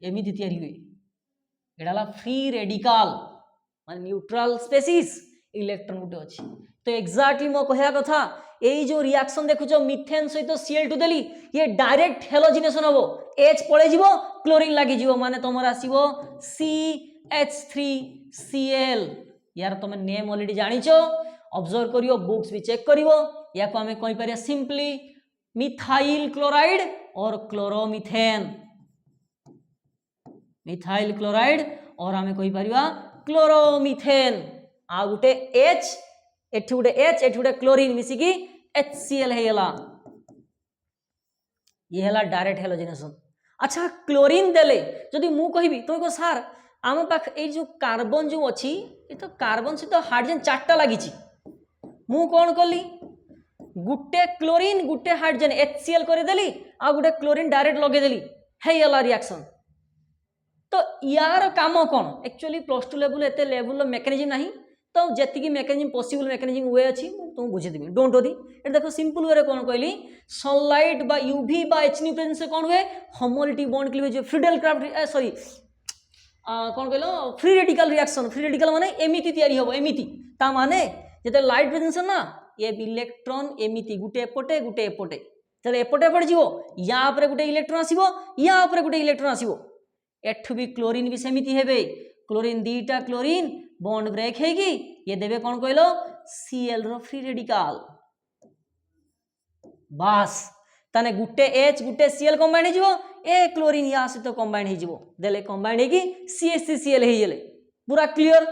एमिति तयारी हुए एडाला फ्री रेडिकल माने न्यूट्रल स्पेसीज इलेक्ट्रॉन गोटे अछि तो एक्जाक्टली मो कहया कथा एई जो रिएक्शन देखुचो मिथेन सहित Cl2 देली ये डायरेक्ट हेलोजिनेशन हबो H पळे जीवो क्लोरीन लागि जीवो माने तमर आसीबो CH3Cl यार तुम नेम ऑलरेडी जानिछो ऑब्जर्व करियो बुक्स भी चेक करियो या को हमें कहि परिया सिंपली मिथाइल क्लोराइड और क्लोरोमिथेन मिथाइल क्लोराइड और हमें कहि परिया क्लोरोमिथेन आ गुटे H एठी गुटे H एठी गुटे क्लोरीन मिसी की HCl हेला ये हेला डायरेक्ट हेलोजिनेशन अच्छा क्लोरीन देले जदि मु कहिबी तो को सर आम पाख ए जो कार्बन जो अच्छी ये तो कार्बन सहित हाइड्रोजन चारटा लगी मु कौन कली गुटे क्लोरीन गुटे हाइड्रोजन HCl करदेली आ गुटे क्लोरीन डायरेक्ट लगेदेली हेला रिएक्शन तो यार काम कौन एक्चुअली +2 लेवल एते लेवल मेकानिज्म नहीं तो जेतिकी मेकानिज्म पॉसिबल मेकानिज्म वे अच्छी तुम बुझेदेवी डोंट वरी ये देखो सिंपल वे कौन कहली सनलाइट बा यूवी बा HNU प्रेजेंस से कौन हुए homolytic bond cleavage Friedel craft sorry कौन कहलो free radical reaction free radical माने एमिति तयारी हबो एमिति ता माने जते लाइट प्रेजेंस ना ये इलेक्ट्रॉन एमिति गुटे एपटे जते एपटे पड़ जीवो या ऊपर गुटे इलेक्ट्रॉन आसीबो या ऊपर गुटे इलेक्ट्रॉन आसीबो एठु भी क्लोरीन भी सेमिति हेबे क्लोरीन दीटा क्लोरीन बॉन्ड ब्रेक हेगी ये देबे कौन कहलो Cl रो फ्री रेडिकल बास ताने गुटे H गुटे Cl कंबाइन हो ए क्लोरीन या सहित कंबाइन हो देले कंबाइन हेगी CH3Cl हे गेले पूरा क्लियर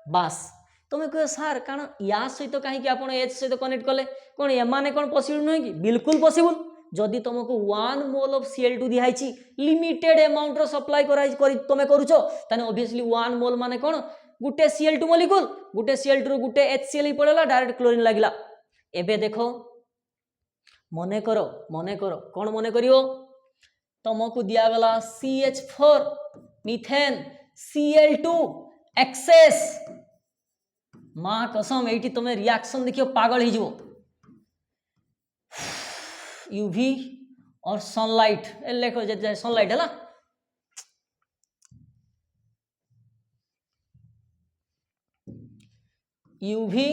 बास तुम कह सर कारण या सहित कहीं आप H सहित कनेक्ट कले कौन एमाने कौन पॉसिबल नुहे कि बिल्कुल पॉसिबल जदि तुमको 1 मोल ऑफ Cl2 दिहाई लिमिटेड अमाउंट रो सप्लाई तुम करूचो ताने ऑब्वियसली 1 मोल माने कौन गुटे Cl2 मॉलिक्यूल गुटे Cl2 रो गुटे HCl ही पड़ेला डायरेक्ट क्लोरीन लागिला एबे देखो मने करो कौन मने करियो तुमको दिया गला CH4 मीथेन Cl2 एक्सेस मां कसम एठी तुमे रिएक्शन देखियो पागल ही जीवो यूवी और सनलाइट लेखो जे सनलाइट है ना यूवी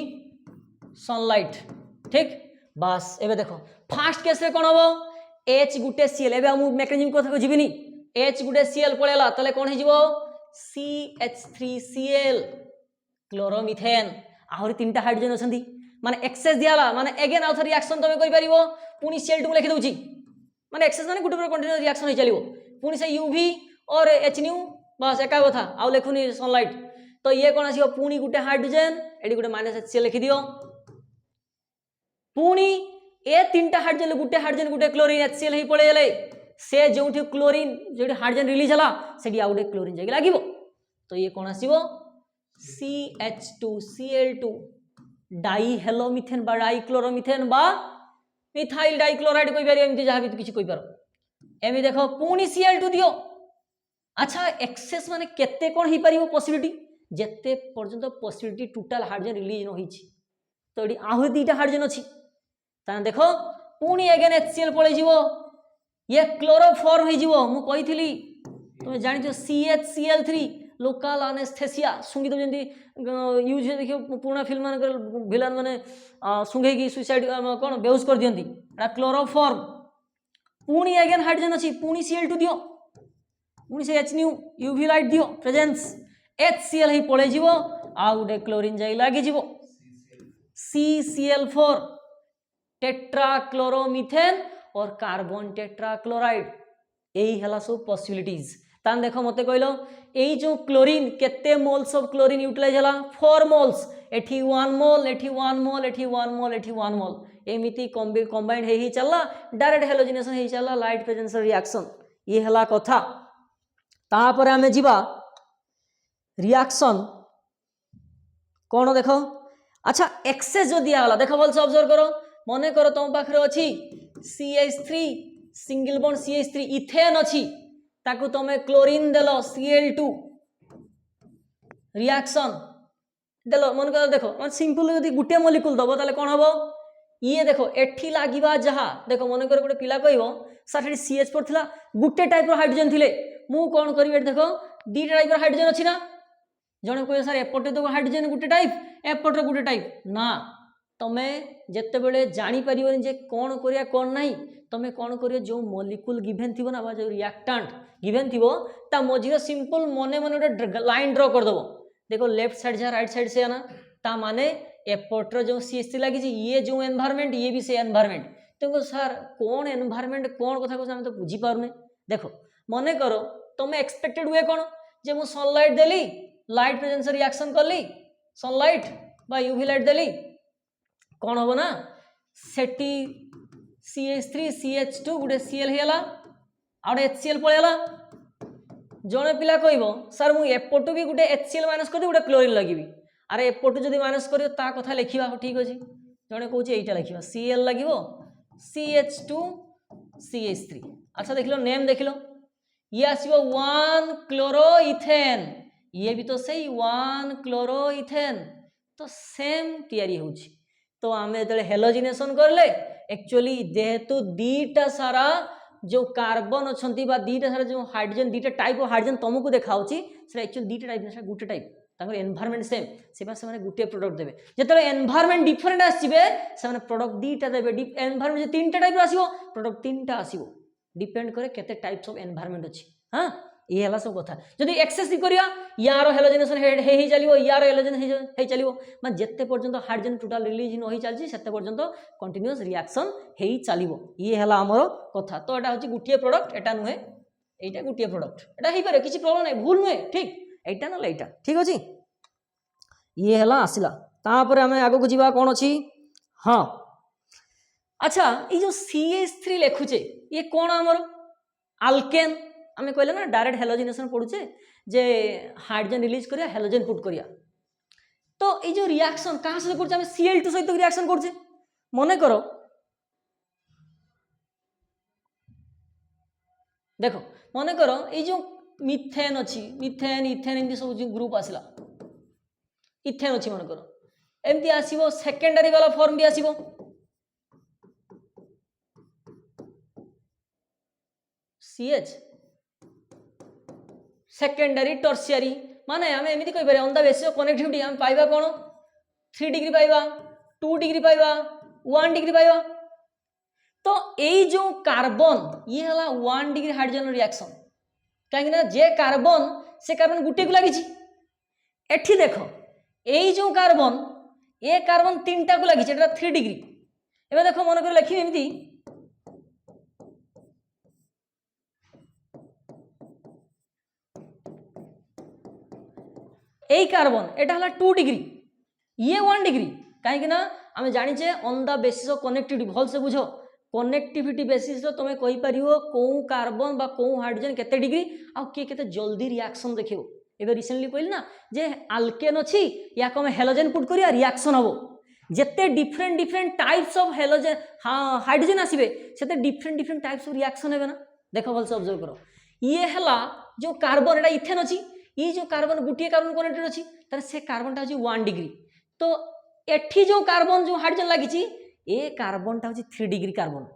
सनलाइट ठीक बस एबे देखो फास्ट केस रे कोन हबो H गुटे Cl एबे हम मेकानिज्म को थको जीविनी H गुटे Cl पळेला तले कोन हे जीवो CH3Cl क्लोरोमिथेन आहुरी तीनटा हाइड्रोजन अछंती माने एक्सेस दियाला माने अगेन आउथर रिएक्शन तमे कहि परिबो पुनी Cl2 लिखि दउची माने एक्सेस माने गुटे पर कंटीन्यूअस रिएक्शन हो चलिबो पुनी से UV और HNU बस एका कथा आउ लेखुनी सनलाइट तो ये कौन आसीबो पुनी गुटे हाइड्रोजन एडी गुटे -HCl लिखि दियो पुनी ए तीनटा हाइड्रोजन गुटे क्लोरीन HCl ही पळे गेले से जोठी क्लोरीन जोठी हाइड्रोजन रिलीज हला सेडी आ गुटे क्लोरीन जागी लागिबो तो ये कौन आसीबो CH2Cl2 डाई हेलोमिथेन बा डाई क्लोरोमिथेन बा मिथाइल डाइक्लोराइड कोइ बारे एमती जहां भी किछि कोइ पारो एमि देखो पुनी Cl2 दियो अच्छा एक्सेस माने केते कोन ही परिबो पॉसिबिलिटी जेते पर्यंत पॉसिबिलिटी टोटल हाइड्रोजन रिलीज न होइछि तो एडी आहुरी दीटा हाइड्रोजन अछि तान देखो पुनी अगेन HCl पळे जीवो ये क्लोरोफॉर्म हे जीवो मु कहिथिली तुम जानि जो CHCl3 लोकल एनेस्थेसिया सुंगी तो जंदी यूज देखियो पुराना फिल्म मान विलन माने सुंगे की सुसाइड कोन बेउस कर दियंती एटा क्लोरोफॉर्म पुनी अगेन हाइड्रोजन अछि पुनी Cl2 दियो पुनी से HNU UV लाइट दियो प्रेजेंस HCl ही पळे जीवो आ गुटे क्लोरीन जाई लागी जीवो CCl4 टेट्राक्लोरोमीथेन और कार्बन टेट्राक्लोराइड यही हला सब पॉसिबिलिटीज तान देखो मते कहलो एई जो क्लोरीन केते मोल्स ऑफ क्लोरीन यूटिलाइज हला 4 मोल्स एठी 1 मोल एठी 1 मोल एठी 1 मोल एठी 1 मोल एमिति कंबाइंड हे ही चलला डायरेक्ट हेलोजिनेशन हे चलला लाइट प्रेजेंस रिएक्शन ये हला कथा तापर हमें जीवा रिएक्शन कौन देख अच्छा एक्सेस जो दिगला देख भल से ऑब्जर्व करो मन कर तुम पाखे अच्छी CH3 single bond CH3 ethane अच्छी ताकू तुम क्लोरीन देल Cl2 रिएक्शन देल मन कर देख सिंपल यदि गोटे मॉलिक्यूल दब ताले कौन हम ये देख एठी लागिबा जहा देख मन कर गोटे पिला कहबो सर हेटी CH4 थिला गोटे टाइप रो हाइड्रोजन थिले मु कोन करिवे देख दीटा टाइप रो हाइड्रोजन अछि ना जणे कोइ सर एपटे तो हाइड्रोजन गोटे टाइप एपटे गोटे टाइप ना तमे जत्ते बेले जानि परिबोनी जे कोन करिया कोन नाही तमे कोन करियो जो मॉलिक्यूल गिवन थिबो ना बा जो रिएक्टेंट गिवन थिबो ता मझिरो सिंपल मने मने गोटे लाइन ड्रा कर दबो देखो लेफ्ट साइड जा राइट साइड से आना ता माने एपटर जो CH3 लगी ये जो एनवायरनमेंट ये भी से एनवायरनमेंट तो सर कौन एनवायरनमेंट कौन कथा को हम तो बुझी पारने देखो मने करो तुम एक्सपेक्टेड हुए कौन जे मु सनलाइट देली लाइट प्रेजेंस रिएक्शन करली सनलाइट बा यूवी लाइट देली कौन हो ना सेटी CH3 CH2 गोटे Cl हेला आ HCl पळेला जणे पिला कहबो सर मु एपटू भी गोटे HCl माइनस कर गोटे क्लोरीन लगिबी अरे एपटू जदि माइनस करियो ता कथा लिखिबा ठीक अछि जणे कहूछ एटा लिखिबा Cl लागिबो CH2 CH3 अच्छा देखलो नेम देखलो ये आसीबो 1 क्लोरोइथेन ये भी तो सही 1 क्लोरोइथेन तो सेम तैयारी होछि तो आमे जले हेलोजिनेशन करले एक्चुअली जेहेतु दीटा सारा जो कार्बन अछंती बा दीटा सारा जो हाइड्रोजन दीटा टाइप ऑफ हाइड्रोजन तुमको देखाउछि से एक्चुअली दीटा टाइप से गुटे टाइप ताकर एनवायरनमेंट सेम सेबा से माने गुटे प्रोडक्ट देबे जेतले एनवायरनमेंट डिफरेंट आसीबे से माने प्रोडक्ट दीटा देबे एनवायरनमेंट जे तीनटा टाइप आसीबो प्रोडक्ट तीनटा आसीबो डिपेंड करे केते टाइप्स ऑफ एनवायरनमेंट अछि हां ये हला सब कथा जदि एक्सेस करिया यार हेलोजिनेशन हे चलिबो यार हेलोजिनेशन हे चलिबो माने जत्ते पर्यंत हाइड्रोजन टोटल रिलीज न होई चलछि सेते पर्यंत कंटीन्यूअस रिएक्शन हे चलिबो ये हला हमरो कथा तो एटा होछि गुटिए प्रोडक्ट एटा नुहे एटा गुटिए प्रोडक्ट एटा हे पारे किछि प्रॉब्लम नै भूल नुहे ठीक एटा न एटा ठीक अछि ये हला आसिला तापर हमें आगो को जीवा कोन अछि हां अच्छा ये जो CH3 लिखुचे ये कोन हमर अल्केन आमे कहले ना डायरेक्ट हेलोजिनेशन पडुचे जे हाइड्रोजन रिलीज करिया हेलोजन पुट करिया तो ये जो रिएक्शन कहां से करछे हमें Cl2 सहित रिएक्शन करछे मने करो देखो मने करो ये जो मिथेन अछि मिथेन इथेन एमती सब जो ग्रुप आसिला इथेन अछि मन करो एमती आसीबो सेकेंडरी वाला फॉर्म भी आसीबो CH सेकेंडरी टर्शियरी माने हमें एमती कहि पारे on the basis of connectivity हम पाइबा कोन 3 डिग्री पाइबा 2 डिग्री पाइबा 1 डिग्री पाइबा तो एई जो कार्बन ये हला 1 डिग्री हाइड्रोजन रिएक्शन काहे ना जे कार्बन से कार्बन गुटे को लागिछि एठी देखो एई जो कार्बन ए कार्बन तीनटा को लागिछि एटा 3 डिग्री एबे देखो मन कर लिखि एमती ए कार्बन एटा हला 2 डिग्री ये 1 डिग्री कहीं ना आम जाचे on the basis of connectivity भल से बुझ कनेक्टिविटी बेसिस तुम कहि परियो को कार्बन बा को हाइड्रोजन केते डिग्री आ के केते जल्दी रिएक्शन देखियो एबे रिसेंटली कहली ना जे अल्केन अछि या को हेलोजन पुट करिया रिएक्शन हबो जेते different different types of halogen hydrogen आसीबे सेते different different types of reaction हेबे ना देखो भल से ऑब्जर्व करो ये हला जो कार्बन एटा इथेन अछि ये जो कार्बन गुटिए कार्बन कनेक्टेड अछि तारे से कार्बन ता अछि 1 डिग्री तो एठी जो कार्बन जो हाइड्रोजन लागिछि ए कार्बन ता अछि 3 डिग्री कार्बन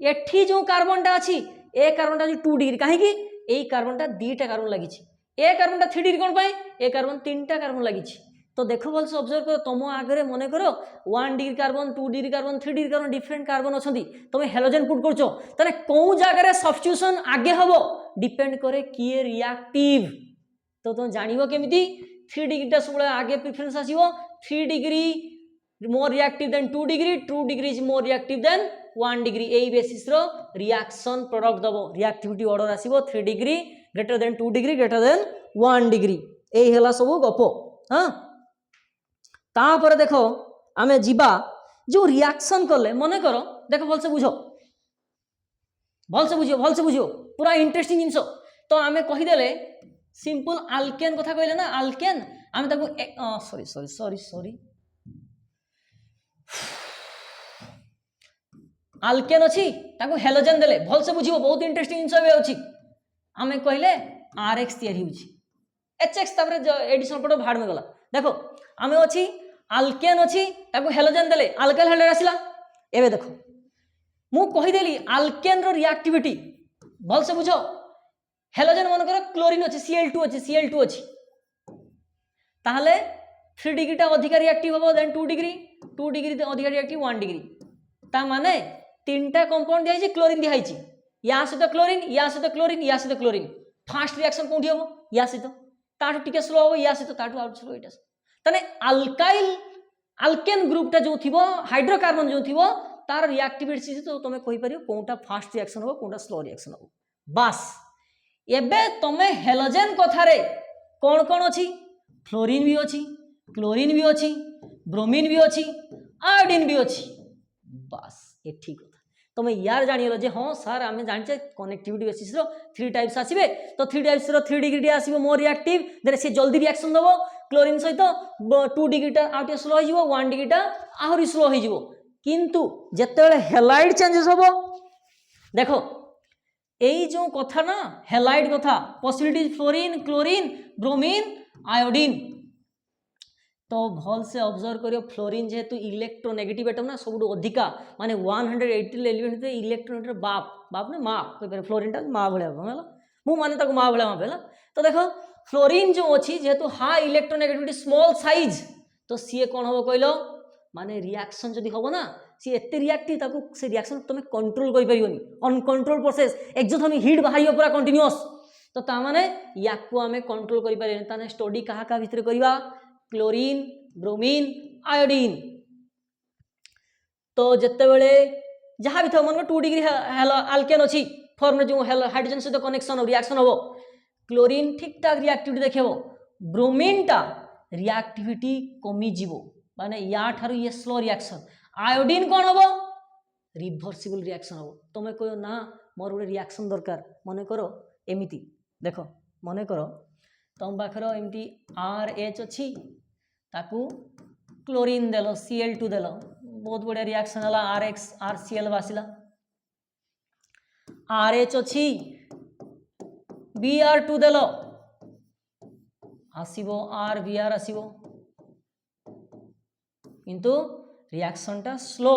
एठी जो कार्बन ता अछि ए कार्बन ता अछि 2 डिग्री काहे कि ए कार्बन ता दीटा कार्बन लागिछि ए कार्बन ता 3 डिग्री कोन पाए ए कार्बन तीनटा कार्बन लागिछि तो देखो भल से ऑब्जर्व करो तुम आगे मने करो 1 degree carbon 2 degree carbon 3 degree carbon different carbon अछंती तुम हेलोजन पुट करछो तने को जगह रे सब्स्टिट्यूशन आगे हबो डिपेंड करे किए रिएक्टिव तो तुम जानिबो केमिति 3 डिग्री ता सब आगे प्रेफरेंस आसीबो 3 degree more reactive than 2 degree 2 degree is more reactive than 1 degree एई बेसिस रो रिएक्शन प्रोडक्ट दबो रिएक्टिविटी ऑर्डर आसीबो 3 degree greater than 2 degree greater than 1 degree एई हला सब गपो हां तापर देखो आमे जीवा जो रिएक्शन करले मने करो देखो भल से बुझो पूरा इंटरेस्टिंग जिंस तो आमे कहि देले सिंपल आल्केन कथा कहले ना आल्केन आम ताको sorry sorry sorry sorry Alcaine अच्छी ताको हेलोजेन देले भल से बुझिबो बहुत इंटरेस्टिंग जिंस बे अछि आमे कहले आरएक्स तयारी होछि एचएक्स तापर एडिशन पट भाड में गला देखो आमे अछि आल्केन अछि ताको हेलोजेन देले अल्काइल हाइड्राइड आसिला एबे देखो मु कहि देली आल्केन रो रिएक्टिविटी भल से बुझो हेलोजेन मन कर क्लोरीन अछि Cl2 अछि ताहले 3 डिग्री टा अधिक रिएक्टिव होबो देन 2 डिग्री अधिक रिएक्टिव 1 डिग्री ता माने तीनटा कंपाउंड दिया छै क्लोरीन दिया छै या सहित क्लोरीन या सहित क्लोरीन या सहित क्लोरीन फास्ट रिएक्शन कोठी होबो या सहित ताठु टिके स्लो होबो या सहित ताठु आउट स्लो इटा तने अल्काइल अल्केन ग्रुप टा जो थिबो हाइड्रोकार्बन जो थिबो तार रिएक्टिविटी तो तुम कहि परियो कोनटा फास्ट रिएक्शन होबो कोनटा स्लो रिएक्शन होबो बस एबे तमे हेलोजेन कथारे कोन कोन अछि फ्लोरीन भी अछि क्लोरीन भी अछि ब्रोमीन भी अछि आयोडीन भी अछि बस ये ठीक कथा तुम यार जानियो जे हाँ सर आम जाने कनेक्टिविटी बेसिस रो 3 टाइप्स आसीबे तो 3 टाइप्स रो 3 डिग्री आसीबो मोर रिएक्टिव देन से जल्दी रिएक्शन दबो क्लोरीन सहित 2 डिग्री टा आउट स्लो हो जिवो 1 डिग्री टा आहुरी स्लो हो जिवो किंतु जेतेबेले हेलाइड चेंजेस होबो देखो एई जो कथा ना हेलाइड कथा possibility fluorine chlorine bromine iodine तो भल से ऑब्जर्व करियो फ्लोरीन जेहेतु इलेक्ट्रोनेगेटिव एटम ना सबुठु अधिका माने 180 एलिमेंट ते इलेक्ट्रोनेगेटिव बाप ने माँ कोई पर फ्लोरीन टा माँ भले होला मु माने ताको माँ भले मापेला तो देखो फ्लोरीन जो अछि जेहेतु हाई इलेक्ट्रोनेगेटिविटी स्मॉल साइज तो सी कोन होबो कहलो माने रिएक्शन जदी होबो ना सी एते रिएक्टिव ताको से रिएक्शन तुम कंट्रोल करि परियोनी अनकंट्रोल प्रोसेस एक्जोथर्मिक हीट बाहरियो पूरा कंटीन्यूअस तो ता माने याकू आमे कंट्रोल करि परियोनी ताने स्टडी कहा का भितर करिवा क्लोरीन ब्रोमीन आयोडीन तो जिते बड़े जहाँ भी था मन 2 डिग्री आल्केन अच्छी फॉर्म जो हाइड्रोजन सहित कनेक्शन रिएक्शन हम क्लोरीन ठीक ठाक रिएक्टिविटी देखो ब्रोमीन टा रिएक्टिविटी कमी जीवो माने या ठारू ये स्लो रिएक्शन आयोडीन कौन हम रिभर्सिबल रिएक्शन हम तुम कह ना मोर गोटे रिएक्शन दरकार मन करो एमती देख मन कर तुम पाखर एमती RH अच्छी ताकू क्लोरीन देलो Cl2 देलो बहुत बढ़िया रिएक्शन है RX RCl बासिला RH अच्छी Br2 देलो आसीबो RBr आसीबो किंतु रिएक्शन टा slow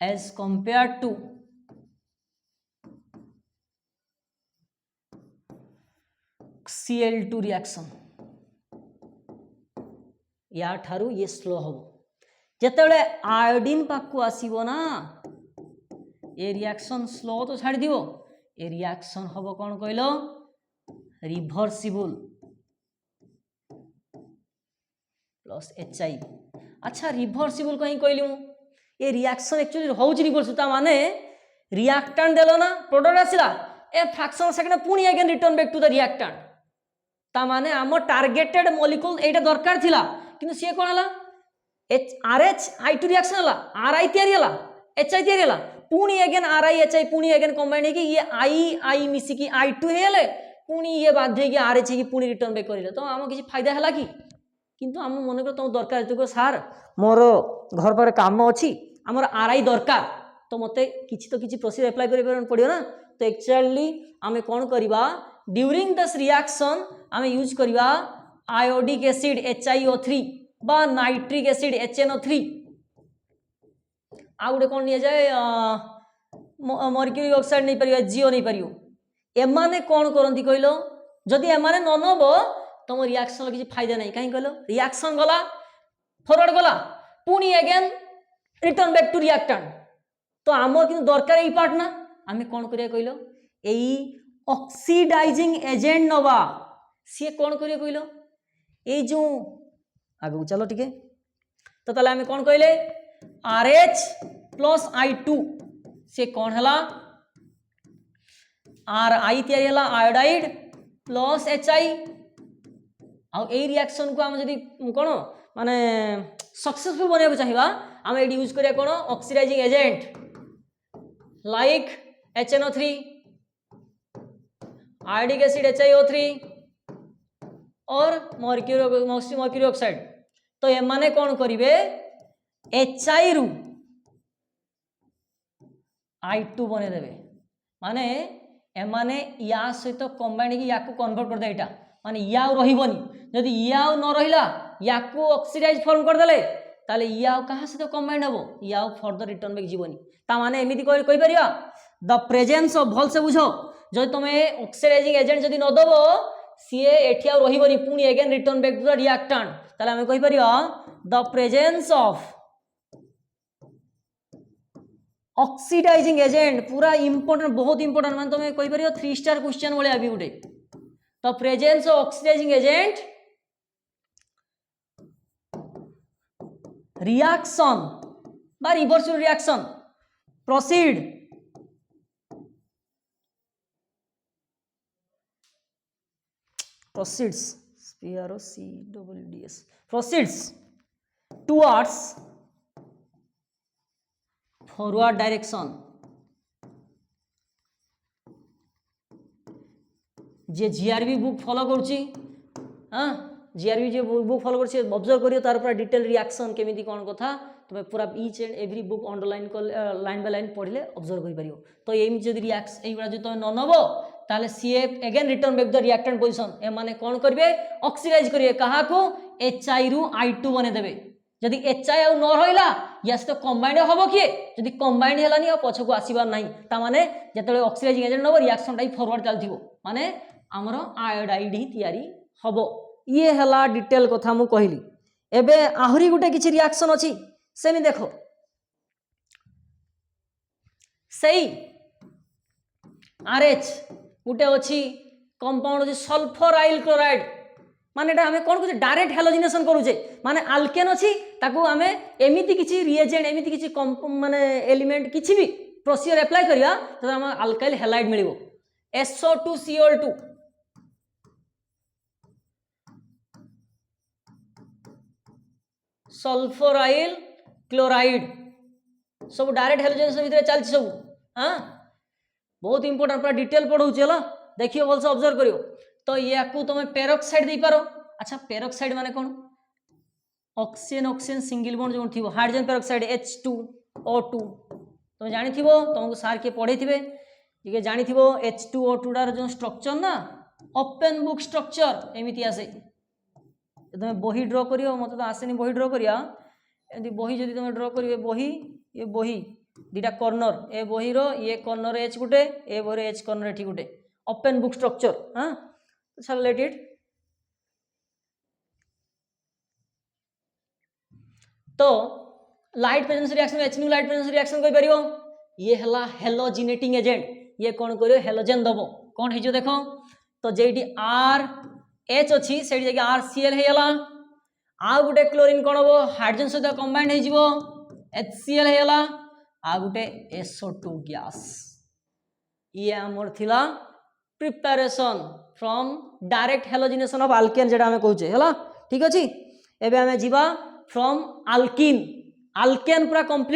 as compare to Cl2 reaction या ठारू ये स्लो हम जिते आयोडीन पाक आसीबो ना ये रिएक्शन स्लो तो छाड़ दिवो ये रिएक्शन हम कौन कहलो रिभर्सिबल प्लस HI अच्छा रिभर्सिबल कहीं कहली ये रिएक्शन एक्चुअली होउची रिभर्सिबल माने रिएक्टेंट देलो ना प्रोडक्ट आसिला ए फ्रैक्शन सेकंड पुनी again return back to the reactant ता माने आम टार्गेटेड मॉलिक्यूल एटा दरकार थिला किंतु सी कोन हला RH I2 रिएक्शन हला RI तयारी हला HI तयारी हला पुनी अगेन RI HI पुनी अगेन कंबाइन कि ये I मिसी कि I2 हेले पुनी ये बाध्य कि RH कि पुनी रिटर्न बैक करिले तो आम किसी फायदा हला कि किंतु आम मन कर तुम दरकार तो सर मोर घर पर काम अच्छी आमर RI दरकार तो मते किछि तो किछि प्रोसेस अप्लाई कर पड़ियो ना तो एक्चुअली आमे कौन करवा ड्यूरिंग दिस रिएक्शन आमे यूज करवा आयोडिक एसिड HiO3 बा नाइट्रिक एसिड HNO3 आ गोटे कौन नि जाए मर्क्यूरी ऑक्साइड नहीं परियो जिओ नहीं परियो एमाने कौन करंती कहलो जदि एमाने न नबो तुम रिएक्शन किसी फायदा नहीं कहीं कहलो रिएक्शन गला फॉरवर्ड गला पुनी again return back to reactant तो आमर किंतु दरकार एई पार्ट ना आमे कौन करिया कहलो एई ऑक्सीडाइजिंग एजेंट नवा सी कौन करिया कहलो ए जो आगु चलो ठीक है तो ताले आमे कौन कहले RH प्लस I2 से कौन हला RI तैयारी हला आयोडाइड प्लस HI आ ए रिएक्शन को हम जदी कोन माने सक्सेसफुल बनेबा चाहिबा हम एडी यूज करिया कोन oxidising agent like HNO3 iodic acid HiO3 और मर्क्यूरी ऑक्साइड। तो एमाने कौन करिवे HI रु I2 बने देवे माने एमाने या सहित कंबाइन की याकू कन्वर्ट कर दे एटा माने या रहिबनी जदि या न रहिला याकू ऑक्सीडाइज फॉर्म कर देले ताले या कहा सहित कंबाइन हबो या फर्दर रिटर्न बैक जीवनी ता माने एमिति कहि परिया द प्रेजेंस ऑफ भल से बुझो जदि तमे ऑक्सीडाइजिंग एजेंट जदि न दबो सीए एठी आ रहिबनी पुनी again return back to the reactant ताले हम कहि परिया the presence of oxidising agent पूरा इंपोर्टेंट बहुत इंपोर्टेंट मान तुम्हें कहि परियो 3 स्टार क्वेश्चन वाले अभी उठे तो presence of oxidising agent reaction बा reversible reaction proceed proceeds proceeds towards forward direction जे जीआरबी बुक फॉलो करुची हाँ जीआरबी जे बुक फॉलो करुची ऑब्जर्व करियो तार पूरा डिटेल रिएक्शन केमिति कोन कथा तुम पूरा each and every book underline line by line पढ़ले ऑब्जर्व करि परियो तो एम जदि रिएक्शन एइबा जदि तुम न नबो ताले सीए again return back the reactant position ए माने कोन करबे ऑक्सीडाइज करिवे कहा को HI रु I2 बने देबे जदि HI आ न रहइला यास तो कंबाइंड हबो किए जदि कंबाइंड हेलानी आ पछको आसीबार नाही ता माने जतले ऑक्सीडाइजिंग एजेंट नबो रिएक्शन टाइ फॉरवर्ड चलथिबो माने हमरो आयोडाइड ही तयारी हबो ये हला डिटेल कथा मु कहली एबे आहुरी गुटे किछि रिएक्शन अछि सेमी देखो सही RH गुटे अछि कंपाउंड अछि सल्फर आइल क्लोराइड माने एटा हमें कोन कुछ डायरेक्ट हैलोजिनेशन करूचे माने अल्केन अछि ताकू हमें एमिति किछि रिएजेंट एमिति किछि माने एलिमेंट किछि भी प्रोसीजर अप्लाई करिया त हम अल्काइल हैलाइड मिलिबो SO2Cl2 सल्फर आइल क्लोराइड सब डायरेक्ट हैलोजिनेशन भितर चलछि सब हां बहुत इंपोर्टेंट पूरा डिटेल पढ़ू चलो देखियो बोल से ऑब्जर्व करियो तो याकू तुम पेरोक्साइड दे पारो अच्छा पेरोक्साइड माने कोन ऑक्सीजन ऑक्सीजन सिंगल बॉन्ड जोन थिबो हाइड्रोजन पेरोक्साइड H2O2 तुम जानि थिबो तुमको सार के पढ़े थिबे ये जानि थिबो H2O2 डार जो स्ट्रक्चर ना ओपन बुक स्ट्रक्चर एमिति आसे तुम बही ड्रॉ करियो मते तो आसेनी बही ड्रॉ करिया एंदी बही जदी तुम ड्रॉ करिवे बही ये बही दीटा कॉर्नर ए बही रो ये कॉर्नर H गुटे ए बही H कॉर्नर एठी गुटे ओपन बुक स्ट्रक्चर हां चल लेट इट तो लाइट प्रेजेंस रिएक्शन में H लाइट प्रेजेंस रिएक्शन कोइ परियो ये हला हेलोजिनेटिंग एजेंट ये कोन करियो हेलोजन दबो कोन हिजो देखो तो जेडी RH अछि सेडी जगह RCl हेला आ गुटे क्लोरीन कोन हबो हाइड्रोजन सहित कंबाइंड हे जिवो HCl हेला आ गुटे SO2 गैस ये हमर थिला preparation from direct halogenation of alkane जेटा हमें कहूचे हला ठीक अछि एबे हमें जीवा फ्रॉम अल्कीन अल्केन पूरा कंप्लीट